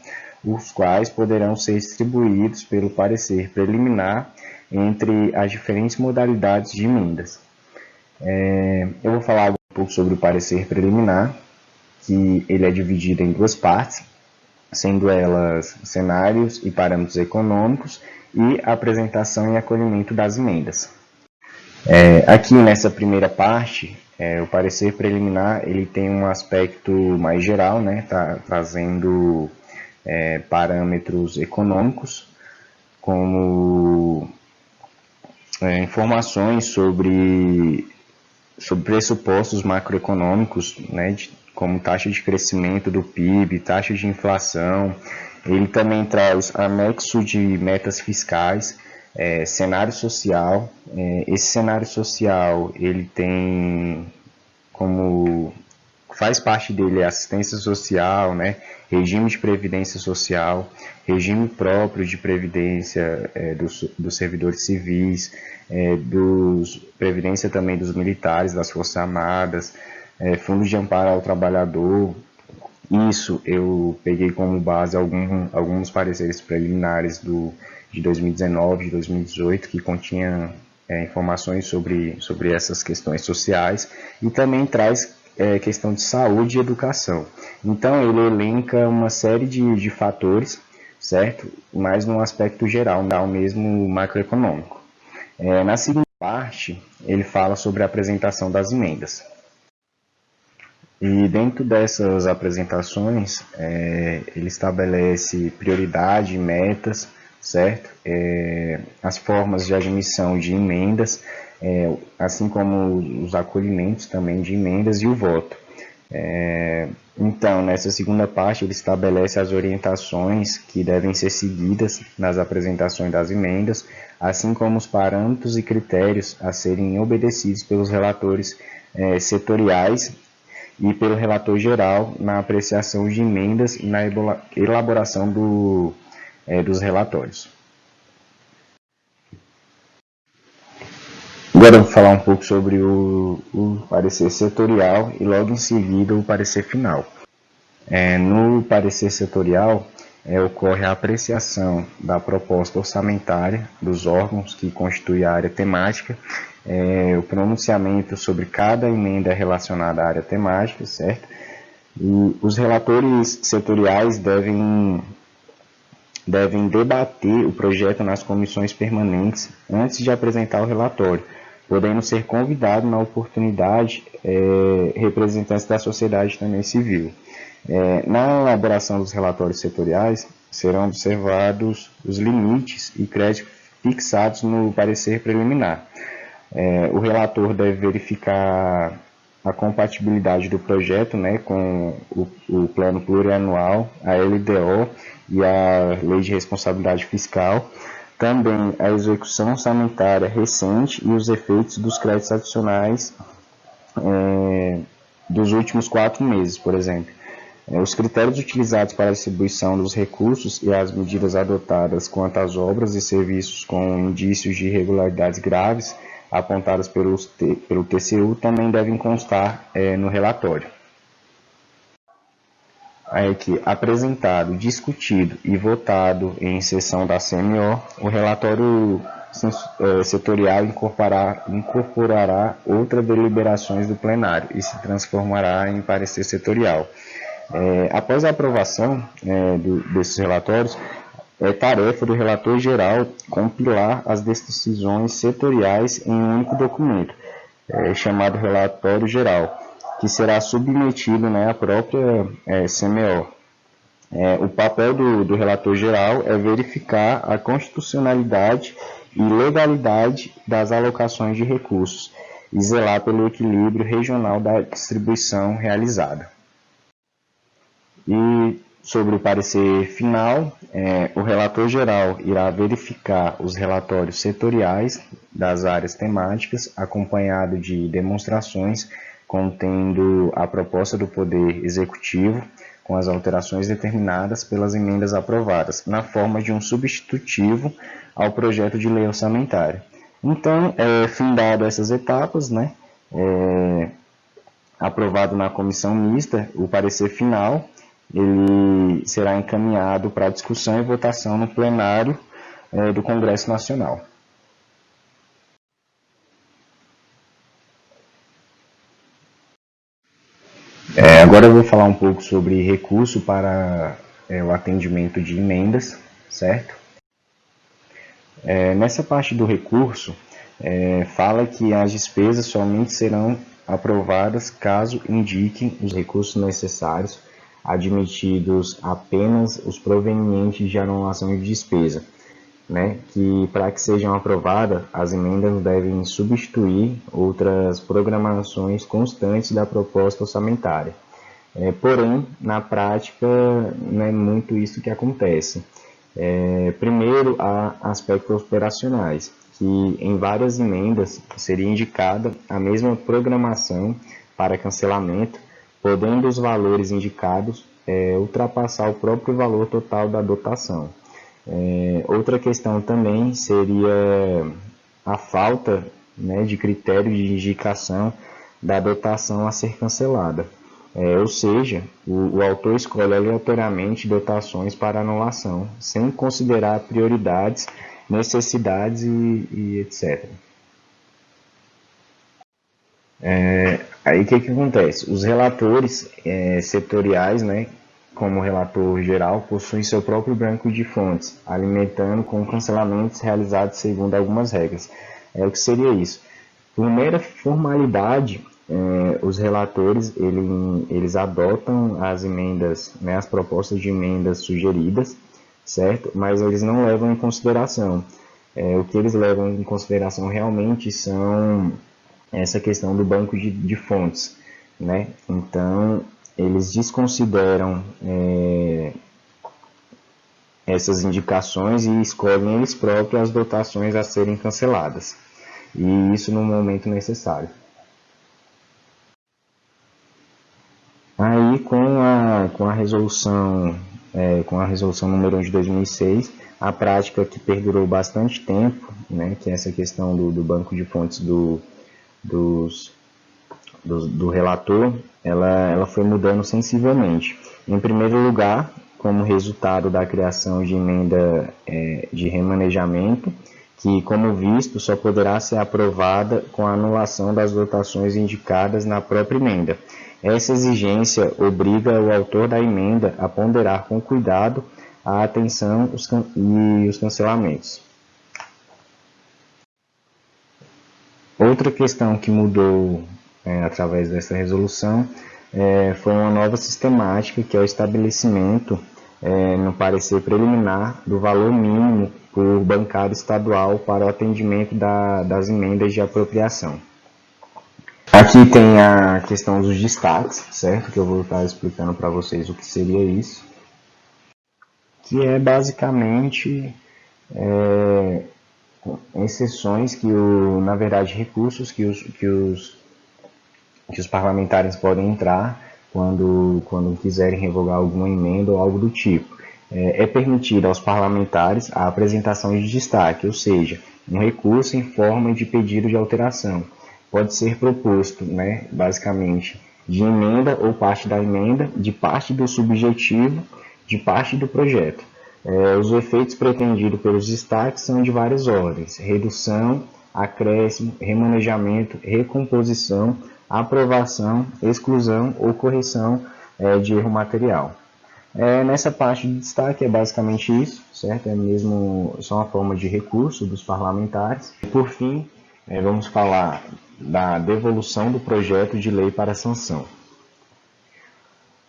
H: os quais poderão ser distribuídos pelo parecer preliminar entre as diferentes modalidades de emendas. Eu vou falar um pouco sobre o parecer preliminar, que ele é dividido em duas partes, sendo elas cenários e parâmetros econômicos e apresentação e acolhimento das emendas. Aqui nessa primeira parte, o parecer preliminar ele tem um aspecto mais geral, né, trazendo parâmetros econômicos, como informações sobre pressupostos macroeconômicos, né, como taxa de crescimento do PIB, taxa de inflação. Ele também traz anexo de metas fiscais, cenário social. Esse cenário social ele tem como faz parte dele assistência social, né, regime de previdência social, regime próprio de previdência dos servidores civis, previdência também dos militares, das Forças Armadas, fundos de amparo ao trabalhador. Isso eu peguei como base alguns pareceres preliminares de 2019, de 2018, que continha informações sobre essas questões sociais, e também traz questão de saúde e educação. Então ele elenca uma série de fatores, certo? Mas num aspecto geral, não mesmo macroeconômico. Na segunda parte, ele fala sobre a apresentação das emendas. E dentro dessas apresentações, ele estabelece prioridade, metas, certo? As formas de admissão de emendas, assim como os acolhimentos também de emendas e o voto. Então, nessa segunda parte, ele estabelece as orientações que devem ser seguidas nas apresentações das emendas, assim como os parâmetros e critérios a serem obedecidos pelos relatores setoriais e pelo relator geral na apreciação de emendas e na elaboração dos relatórios. Agora eu vou falar um pouco sobre o parecer setorial e logo em seguida o parecer final. No parecer setorial ocorre a apreciação da proposta orçamentária dos órgãos que constituem a área temática, o pronunciamento sobre cada emenda relacionada à área temática, certo? E os relatores setoriais devem debater o projeto nas comissões permanentes antes de apresentar o relatório, podendo ser convidado na oportunidade representantes da sociedade também civil. Na elaboração dos relatórios setoriais, serão observados os limites e créditos fixados no parecer preliminar. O relator deve verificar a compatibilidade do projeto, né, com o plano plurianual, a LDO e a Lei de Responsabilidade Fiscal, também a execução orçamentária recente e os efeitos dos créditos adicionais dos últimos 4 meses, por exemplo. Os critérios utilizados para a distribuição dos recursos e as medidas adotadas quanto às obras e serviços com indícios de irregularidades graves apontadas pelo TCU também devem constar no relatório. Aí que apresentado, discutido e votado em sessão da CMO, o relatório setorial incorporará outras deliberações do plenário e se transformará em parecer setorial. Após a aprovação desses relatórios, é tarefa do relator geral compilar as decisões setoriais em um único documento, chamado relatório geral, que será submetido à própria CMO. O papel do relator geral é verificar a constitucionalidade e legalidade das alocações de recursos e zelar pelo equilíbrio regional da distribuição realizada. E sobre o parecer final, o relator geral irá verificar os relatórios setoriais das áreas temáticas, acompanhado de demonstrações contendo a proposta do Poder Executivo com as alterações determinadas pelas emendas aprovadas, na forma de um substitutivo ao projeto de lei orçamentária. Então, findado essas etapas, aprovado na comissão mista, o parecer final ele será encaminhado para discussão e votação no plenário do Congresso Nacional. Agora eu vou falar um pouco sobre recurso para o atendimento de emendas, certo? Nessa parte do recurso, fala que as despesas somente serão aprovadas caso indiquem os recursos necessários, admitidos apenas os provenientes de anulação de despesa, que para que sejam aprovadas, as emendas devem substituir outras programações constantes da proposta orçamentária. Porém, na prática, não é muito isso que acontece. Primeiro, há aspectos operacionais, que em várias emendas seria indicada a mesma programação para cancelamento, podendo os valores indicados ultrapassar o próprio valor total da dotação. Outra questão também seria a falta de critério de indicação da dotação a ser cancelada. Ou seja, o autor escolhe aleatoriamente dotações para anulação, sem considerar prioridades, necessidades e etc. Aí o que acontece? Os relatores setoriais, como o relator geral, possuem seu próprio banco de fontes, alimentando com cancelamentos realizados segundo algumas regras. O que seria isso? Por mera formalidade, os relatores eles adotam as emendas, as propostas de emendas sugeridas, certo? Mas eles não levam em consideração. O que eles levam em consideração realmente são essa questão do banco de fontes, Então, eles desconsideram essas indicações e escolhem eles próprios as dotações a serem canceladas, e isso no momento necessário. Aí, com a resolução número 1 de 2006, a prática que perdurou bastante tempo, que é essa questão do banco de fontes do relator, ela foi mudando sensivelmente. Em primeiro lugar, como resultado da criação de emenda de remanejamento, que, como visto, só poderá ser aprovada com a anulação das dotações indicadas na própria emenda. Essa exigência obriga o autor da emenda a ponderar com cuidado a atenção e os cancelamentos. Outra questão que mudou através dessa resolução foi uma nova sistemática, que é o estabelecimento, no parecer preliminar, do valor mínimo por bancário estadual para o atendimento das emendas de apropriação. Aqui tem a questão dos destaques, certo? Que eu vou estar explicando para vocês o que seria isso. Que é basicamente exceções na verdade, recursos que os que os parlamentares podem entrar quando quiserem revogar alguma emenda ou algo do tipo. É permitida aos parlamentares a apresentação de destaque, ou seja, um recurso em forma de pedido de alteração. Pode ser proposto, basicamente, de emenda ou parte da emenda, de parte do subjetivo, de parte do projeto. Os efeitos pretendidos pelos destaques são de várias ordens: redução, acréscimo, remanejamento, recomposição, aprovação, exclusão ou correção de erro material. Nessa parte de destaque é basicamente isso, certo? É mesmo só uma forma de recurso dos parlamentares. Por fim, vamos falar da devolução do projeto de lei para sanção.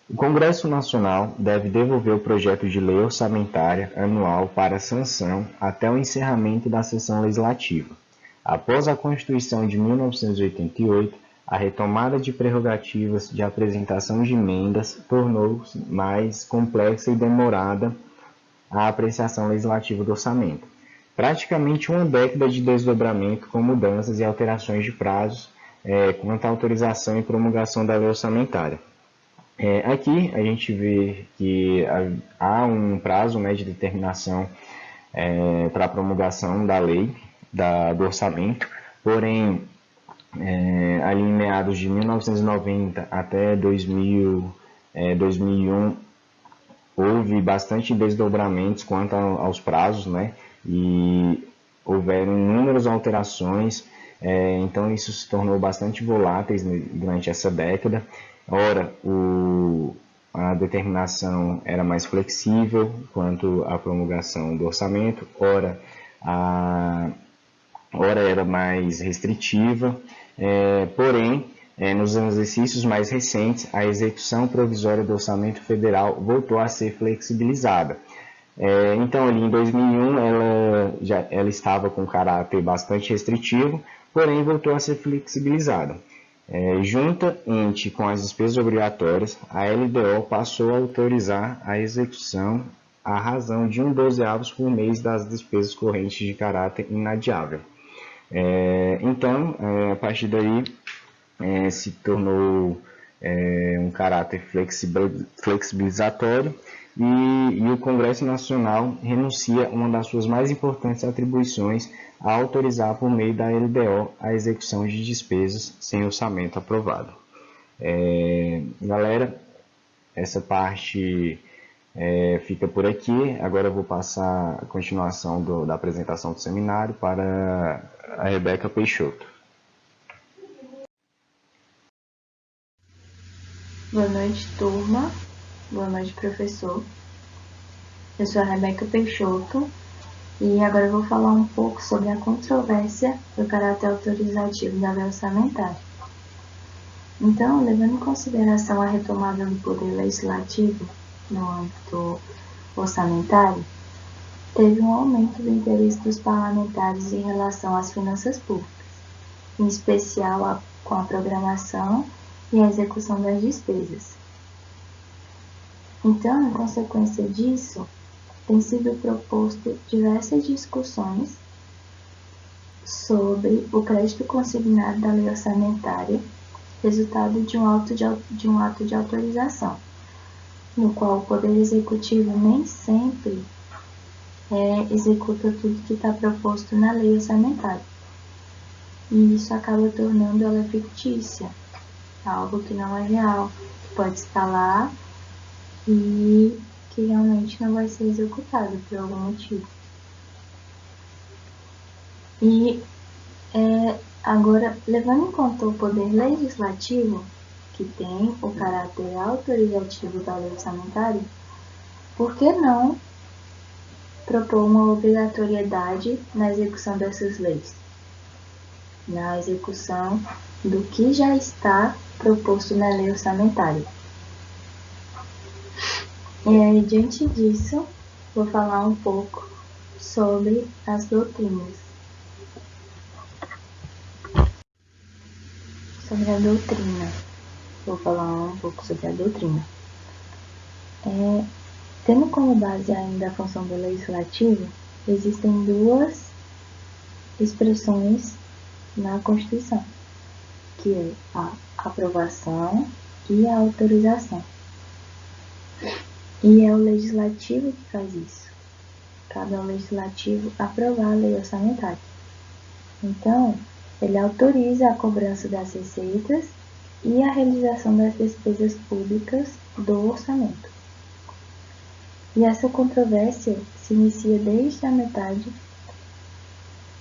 H: O Congresso Nacional deve devolver o projeto de lei orçamentária anual para sanção até o encerramento da sessão legislativa. Após a Constituição de 1988, a retomada de prerrogativas de apresentação de emendas tornou-se mais complexa e demorada a apreciação legislativa do orçamento. Praticamente uma década de desdobramento com mudanças e alterações de prazos quanto à autorização e promulgação da lei orçamentária. Aqui a gente vê que há um prazo de determinação para a promulgação da lei, do orçamento, porém, ali em meados de 1990 até 2001, houve bastante desdobramentos quanto aos prazos, e houveram inúmeras alterações, então isso se tornou bastante volátil durante essa década. Ora, a determinação era mais flexível quanto à promulgação do orçamento, ora era mais restritiva, porém, nos exercícios mais recentes, a execução provisória do orçamento federal voltou a ser flexibilizada. Então, ali em 2001, ela estava com caráter bastante restritivo, porém voltou a ser flexibilizada. Juntamente com as despesas obrigatórias, a LDO passou a autorizar a execução à razão de 1/12 por mês das despesas correntes de caráter inadiável. Então, a partir daí, se tornou um caráter flexibilizatório e o Congresso Nacional renuncia a uma das suas mais importantes atribuições a autorizar por meio da LDO a execução de despesas sem orçamento aprovado. Galera, essa parte fica por aqui. Agora eu vou passar a continuação da apresentação do seminário para a Rebeca Peixoto.
I: Boa noite, turma. Boa noite, professor. Eu sou a Rebeca Peixoto e agora eu vou falar um pouco sobre a controvérsia do caráter autorizativo da lei orçamentária. Então, levando em consideração a retomada do poder legislativo no âmbito orçamentário, teve um aumento do interesse dos parlamentares em relação às finanças públicas, em especial com a programação e a execução das despesas. Então, em consequência disso, tem sido proposto diversas discussões sobre o crédito consignado da lei orçamentária, resultado de um ato de autorização, no qual o Poder Executivo nem sempre executa tudo que está proposto na lei orçamentária. E isso acaba tornando ela fictícia, algo que não é real, que pode estar lá e que realmente não vai ser executado por algum motivo. E agora, levando em conta o poder legislativo, que tem o caráter autorizativo da lei orçamentária, por que não propor uma obrigatoriedade na execução dessas leis? Na execução do que já está proposto na lei orçamentária. E diante disso, vou falar um pouco sobre as doutrinas. Sobre a doutrina. Vou falar um pouco sobre a doutrina. Tendo como base ainda a função do legislativo, existem duas expressões na Constituição, que é a aprovação e a autorização. E é o legislativo que faz isso. Cabe ao legislativo aprovar a lei orçamentária. Então, ele autoriza a cobrança das receitas e a realização das despesas públicas do orçamento. E essa controvérsia se inicia desde a metade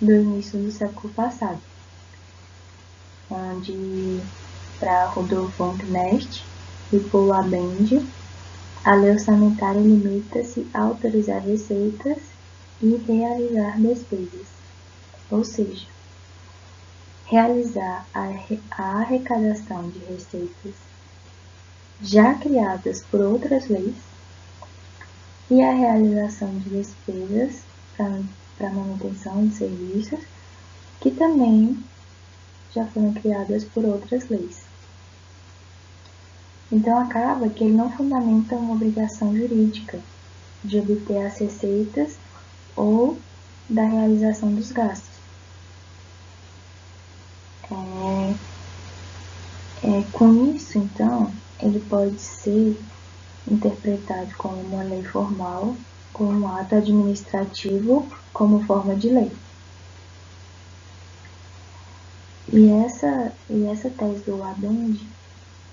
I: do início do século passado, onde, para Rudolf von Knecht e Paul Abend, a lei orçamentária limita-se a autorizar receitas e realizar despesas, ou seja, realizar a arrecadação de receitas já criadas por outras leis e a realização de despesas para manutenção de serviços que também já foram criadas por outras leis. Então acaba que ele não fundamenta uma obrigação jurídica de obter as receitas ou da realização dos gastos. Com isso, então, ele pode ser interpretado como uma lei formal, como um ato administrativo, como forma de lei. E essa tese do Abend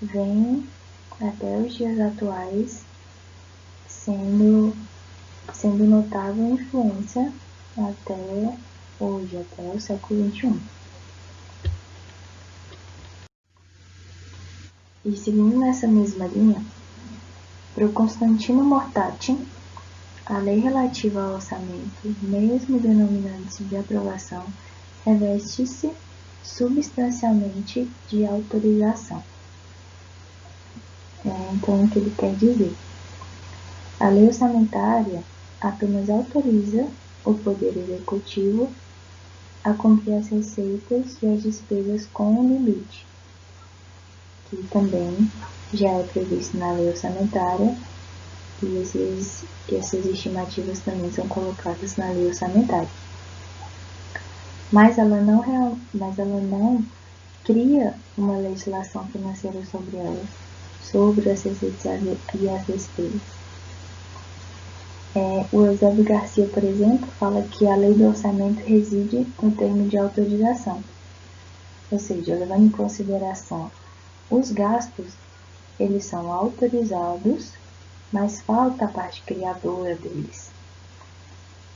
I: vem até os dias atuais sendo notável influência até hoje, até o século XXI. E seguindo nessa mesma linha, para o Constantino Mortati, a lei relativa ao orçamento, mesmo denominando-se de aprovação, reveste-se substancialmente de autorização. Então, o que ele quer dizer? A lei orçamentária apenas autoriza o Poder Executivo a cumprir as receitas e as despesas com um limite, que também já é previsto na lei orçamentária, e essas estimativas também são colocadas na lei orçamentária. Mas ela não cria uma legislação financeira sobre ela, sobre as receitas e as despesas. O Eusébio Garcia, por exemplo, fala que a lei do orçamento reside no termo de autorização, ou seja, levando em consideração os gastos, eles são autorizados, mas falta a parte criadora deles.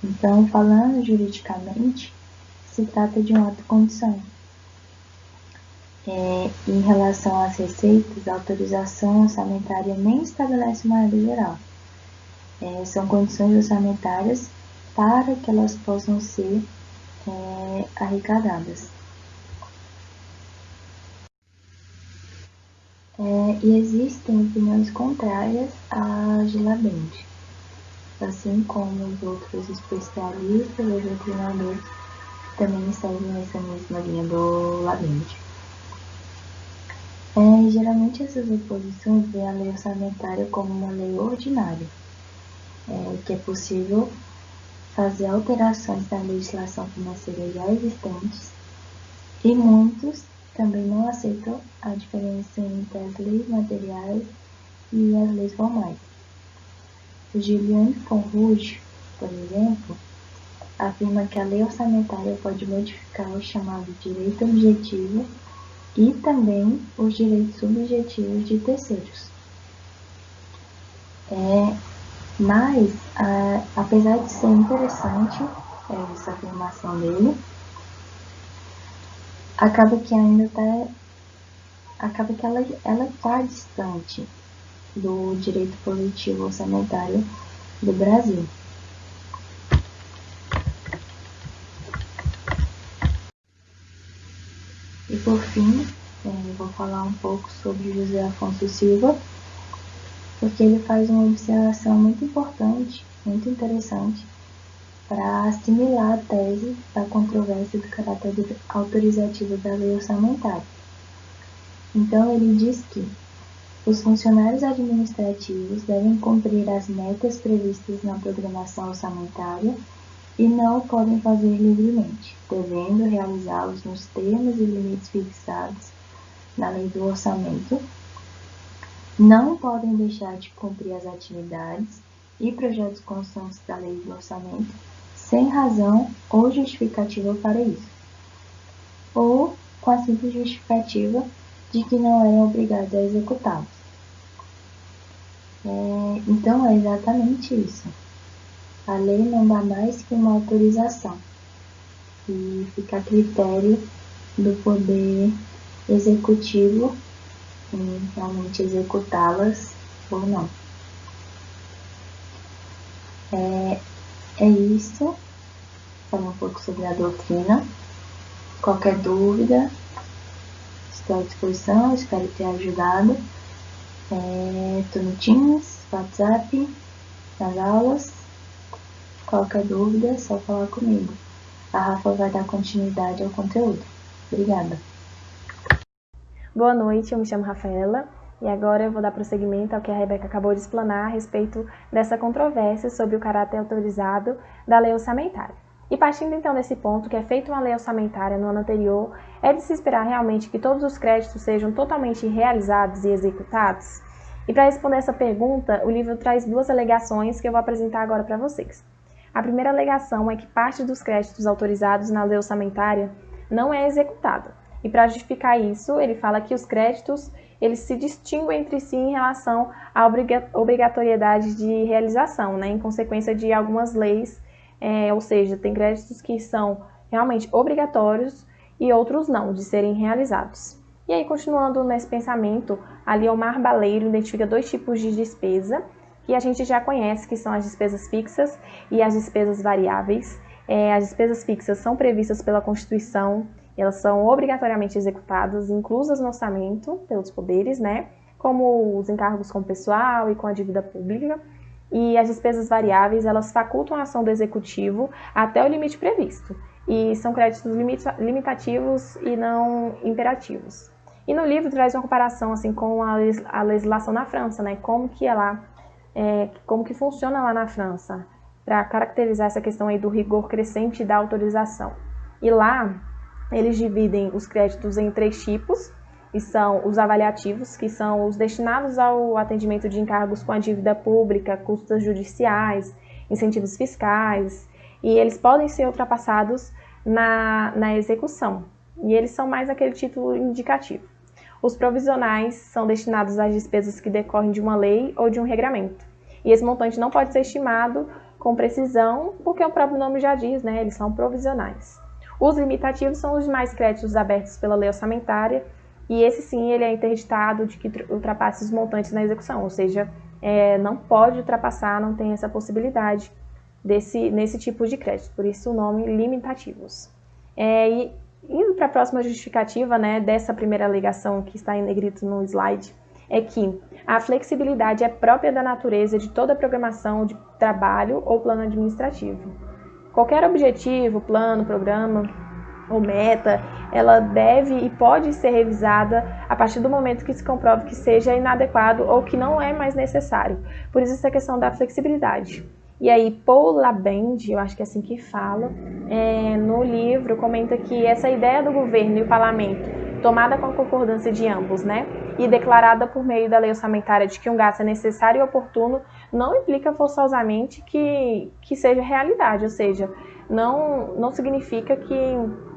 I: Então, falando juridicamente, se trata de um ato-condição. Em relação às receitas, a autorização orçamentária nem estabelece uma regra geral. São condições orçamentárias para que elas possam ser arrecadadas. E existem opiniões contrárias a de Abend, assim como os outros especialistas e doutrinadores também seguem nessa mesma linha do Abend. Geralmente essas oposições veem a lei orçamentária como uma lei ordinária, que é possível fazer alterações na legislação financeira já existentes, e muitos também não aceitam a diferença entre as leis materiais e as leis formais. O Julian von Ruge, por exemplo, afirma que a lei orçamentária pode modificar o chamado direito objetivo e também os direitos subjetivos de terceiros. Mas, apesar de ser interessante essa afirmação dele, acaba que ela está distante do direito positivo orçamentário do Brasil. E por fim, vou falar um pouco sobre José Afonso Silva, porque ele faz uma observação muito importante, muito interessante, para assimilar a tese da controvérsia do caráter autorizativo da lei orçamentária. Então, ele diz que os funcionários administrativos devem cumprir as metas previstas na programação orçamentária e não o podem fazer livremente, devendo realizá-los nos termos e limites fixados na lei do orçamento, não podem deixar de cumprir as atividades e projetos constantes da lei do orçamento sem razão ou justificativa para isso, ou com a simples justificativa de que não eram obrigados a executá-los. Então é exatamente isso. A lei não dá mais que uma autorização e fica a critério do poder executivo em realmente executá-las ou não. É isso. Falei um pouco sobre a doutrina. Qualquer dúvida, estou à disposição, espero ter ajudado. Estou no Teams, WhatsApp, nas aulas. Qualquer dúvida é só falar comigo. A Rafa vai dar continuidade ao conteúdo. Obrigada.
J: Boa noite, eu me chamo Rafaela e agora eu vou dar prosseguimento ao que a Rebeca acabou de explanar a respeito dessa controvérsia sobre o caráter autorizado da lei orçamentária. E partindo então desse ponto, que é feita uma lei orçamentária no ano anterior, é de se esperar realmente que todos os créditos sejam totalmente realizados e executados? E para responder essa pergunta, o livro traz duas alegações que eu vou apresentar agora para vocês. A primeira alegação é que parte dos créditos autorizados na lei orçamentária não é executada. E para justificar isso, ele fala que os créditos eles se distinguem entre si em relação à obrigatoriedade de realização, em consequência de algumas leis, ou seja, tem créditos que são realmente obrigatórios e outros não, de serem realizados. E aí, continuando nesse pensamento, ali Omar Baleiro identifica dois tipos de despesa, que a gente já conhece, que são as despesas fixas e as despesas variáveis. As despesas fixas são previstas pela Constituição, elas são obrigatoriamente executadas, inclusas no orçamento pelos poderes, como os encargos com o pessoal e com a dívida pública. E as despesas variáveis, elas facultam a ação do executivo até o limite previsto. E são créditos limitativos e não imperativos. E no livro traz uma comparação assim, com a legislação na França, como que funciona lá na França, para caracterizar essa questão aí do rigor crescente da autorização. E lá, eles dividem os créditos em 3 tipos, e são os avaliativos, que são os destinados ao atendimento de encargos com a dívida pública, custas judiciais, incentivos fiscais, e eles podem ser ultrapassados na execução, e eles são mais aquele título indicativo. Os provisionais são destinados às despesas que decorrem de uma lei ou de um regramento, e esse montante não pode ser estimado com precisão, porque o próprio nome já diz, eles são provisionais. Os limitativos são os demais créditos abertos pela lei orçamentária, e esse sim ele é interditado de que ultrapasse os montantes na execução, ou seja, não pode ultrapassar, não tem essa possibilidade nesse tipo de crédito, por isso o nome limitativos. E indo para a próxima justificativa dessa primeira alegação que está em negrito no slide, é que a flexibilidade é própria da natureza de toda programação de trabalho ou plano administrativo. Qualquer objetivo, plano, programa ou meta, ela deve e pode ser revisada a partir do momento que se comprove que seja inadequado ou que não é mais necessário. Por isso essa questão da flexibilidade. E aí Paul Labende, eu acho que é assim que fala, no livro comenta que essa ideia do governo e o parlamento, tomada com a concordância de ambos, e declarada por meio da lei orçamentária de que um gasto é necessário e oportuno, não implica forçosamente que seja realidade, ou seja, não significa que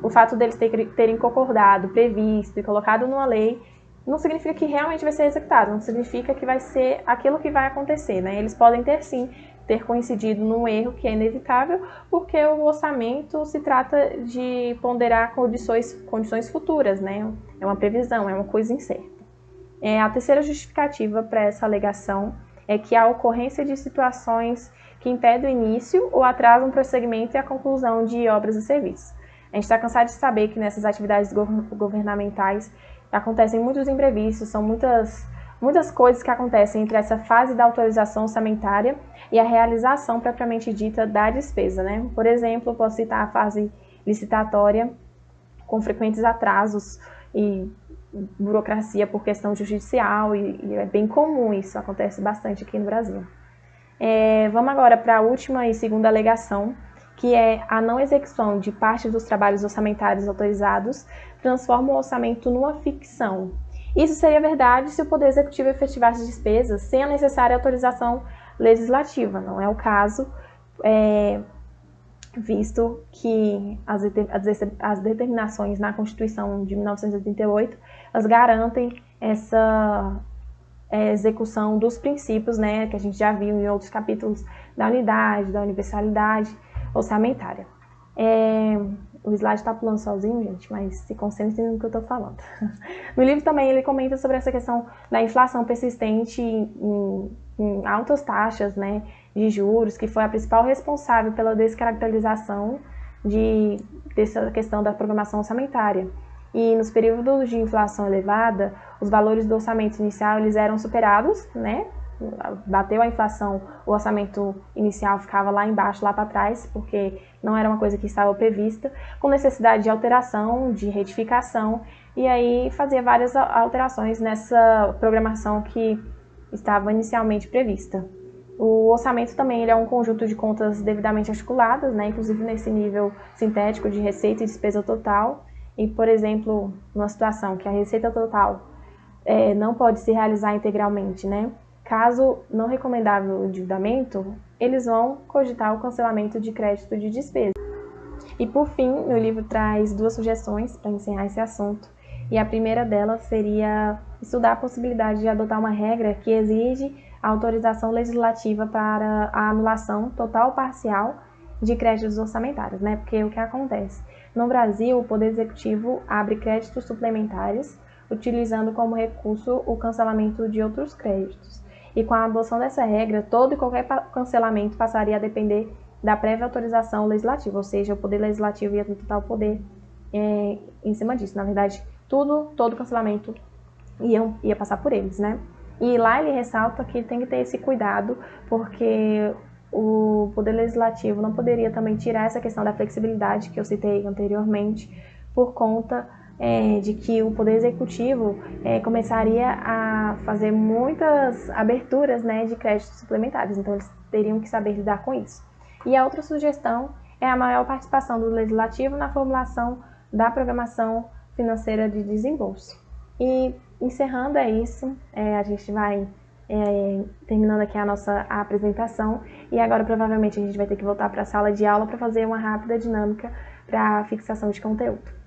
J: o fato deles terem concordado, previsto e colocado numa lei, não significa que realmente vai ser executado, não significa que vai ser aquilo que vai acontecer, Eles podem ter coincidido num erro que é inevitável, porque o orçamento se trata de ponderar condições futuras, É uma previsão, é uma coisa incerta. A terceira justificativa para essa alegação é que a ocorrência de situações que impedem o início ou atrasam o prosseguimento e a conclusão de obras e serviços. A gente está cansado de saber que nessas atividades governamentais acontecem muitos imprevistos, são muitas coisas que acontecem entre essa fase da autorização orçamentária e a realização propriamente dita da despesa, Por exemplo, eu posso citar a fase licitatória, com frequentes atrasos e burocracia por questão judicial, e é bem comum isso, acontece bastante aqui no Brasil. Vamos agora para a última e segunda alegação, que é a não execução de parte dos trabalhos orçamentários autorizados transforma o orçamento numa ficção. Isso seria verdade se o Poder Executivo efetivasse despesas sem a necessária autorização legislativa. Não é o caso, visto que as determinações na Constituição de 1988 elas garantem essa execução dos princípios, né, que a gente já viu em outros capítulos da unidade, da universalidade orçamentária. O slide está pulando sozinho, gente, mas se concentrem no que eu estou falando. No livro também ele comenta sobre essa questão da inflação persistente em altas taxas, né, de juros, que foi a principal responsável pela descaracterização dessa questão da programação orçamentária. E nos períodos de inflação elevada, os valores do orçamento inicial eles eram superados, né? Bateu a inflação, o orçamento inicial ficava lá embaixo, lá para trás, porque não era uma coisa que estava prevista, com necessidade de alteração, de retificação, e aí fazia várias alterações nessa programação que estava inicialmente prevista. O orçamento também ele é um conjunto de contas devidamente articuladas, né? Inclusive nesse nível sintético de receita e despesa total, e, por exemplo, numa situação que a receita total não pode se realizar integralmente, né? Caso não recomendável o endividamento, eles vão cogitar o cancelamento de crédito de despesa. E por fim, meu livro traz 2 sugestões para encerrar esse assunto. E a primeira delas seria estudar a possibilidade de adotar uma regra que exige a autorização legislativa para a anulação total ou parcial de créditos orçamentários, né? Porque o que acontece? No Brasil, o Poder Executivo abre créditos suplementares, utilizando como recurso o cancelamento de outros créditos. E com a adoção dessa regra, todo e qualquer cancelamento passaria a depender da prévia autorização legislativa, ou seja, o Poder Legislativo ia ter total poder em cima disso. Na verdade, todo cancelamento ia passar por eles, né? E lá ele ressalta que tem que ter esse cuidado, porque o Poder Legislativo não poderia também tirar essa questão da flexibilidade que eu citei anteriormente, por conta de que o Poder Executivo começaria a fazer muitas aberturas, né, de créditos suplementares, então eles teriam que saber lidar com isso. E a outra sugestão é a maior participação do Legislativo na formulação da programação financeira de desembolso. E encerrando isso, a gente vai terminando aqui a nossa apresentação, e agora provavelmente a gente vai ter que voltar para a sala de aula para fazer uma rápida dinâmica para fixação de conteúdo.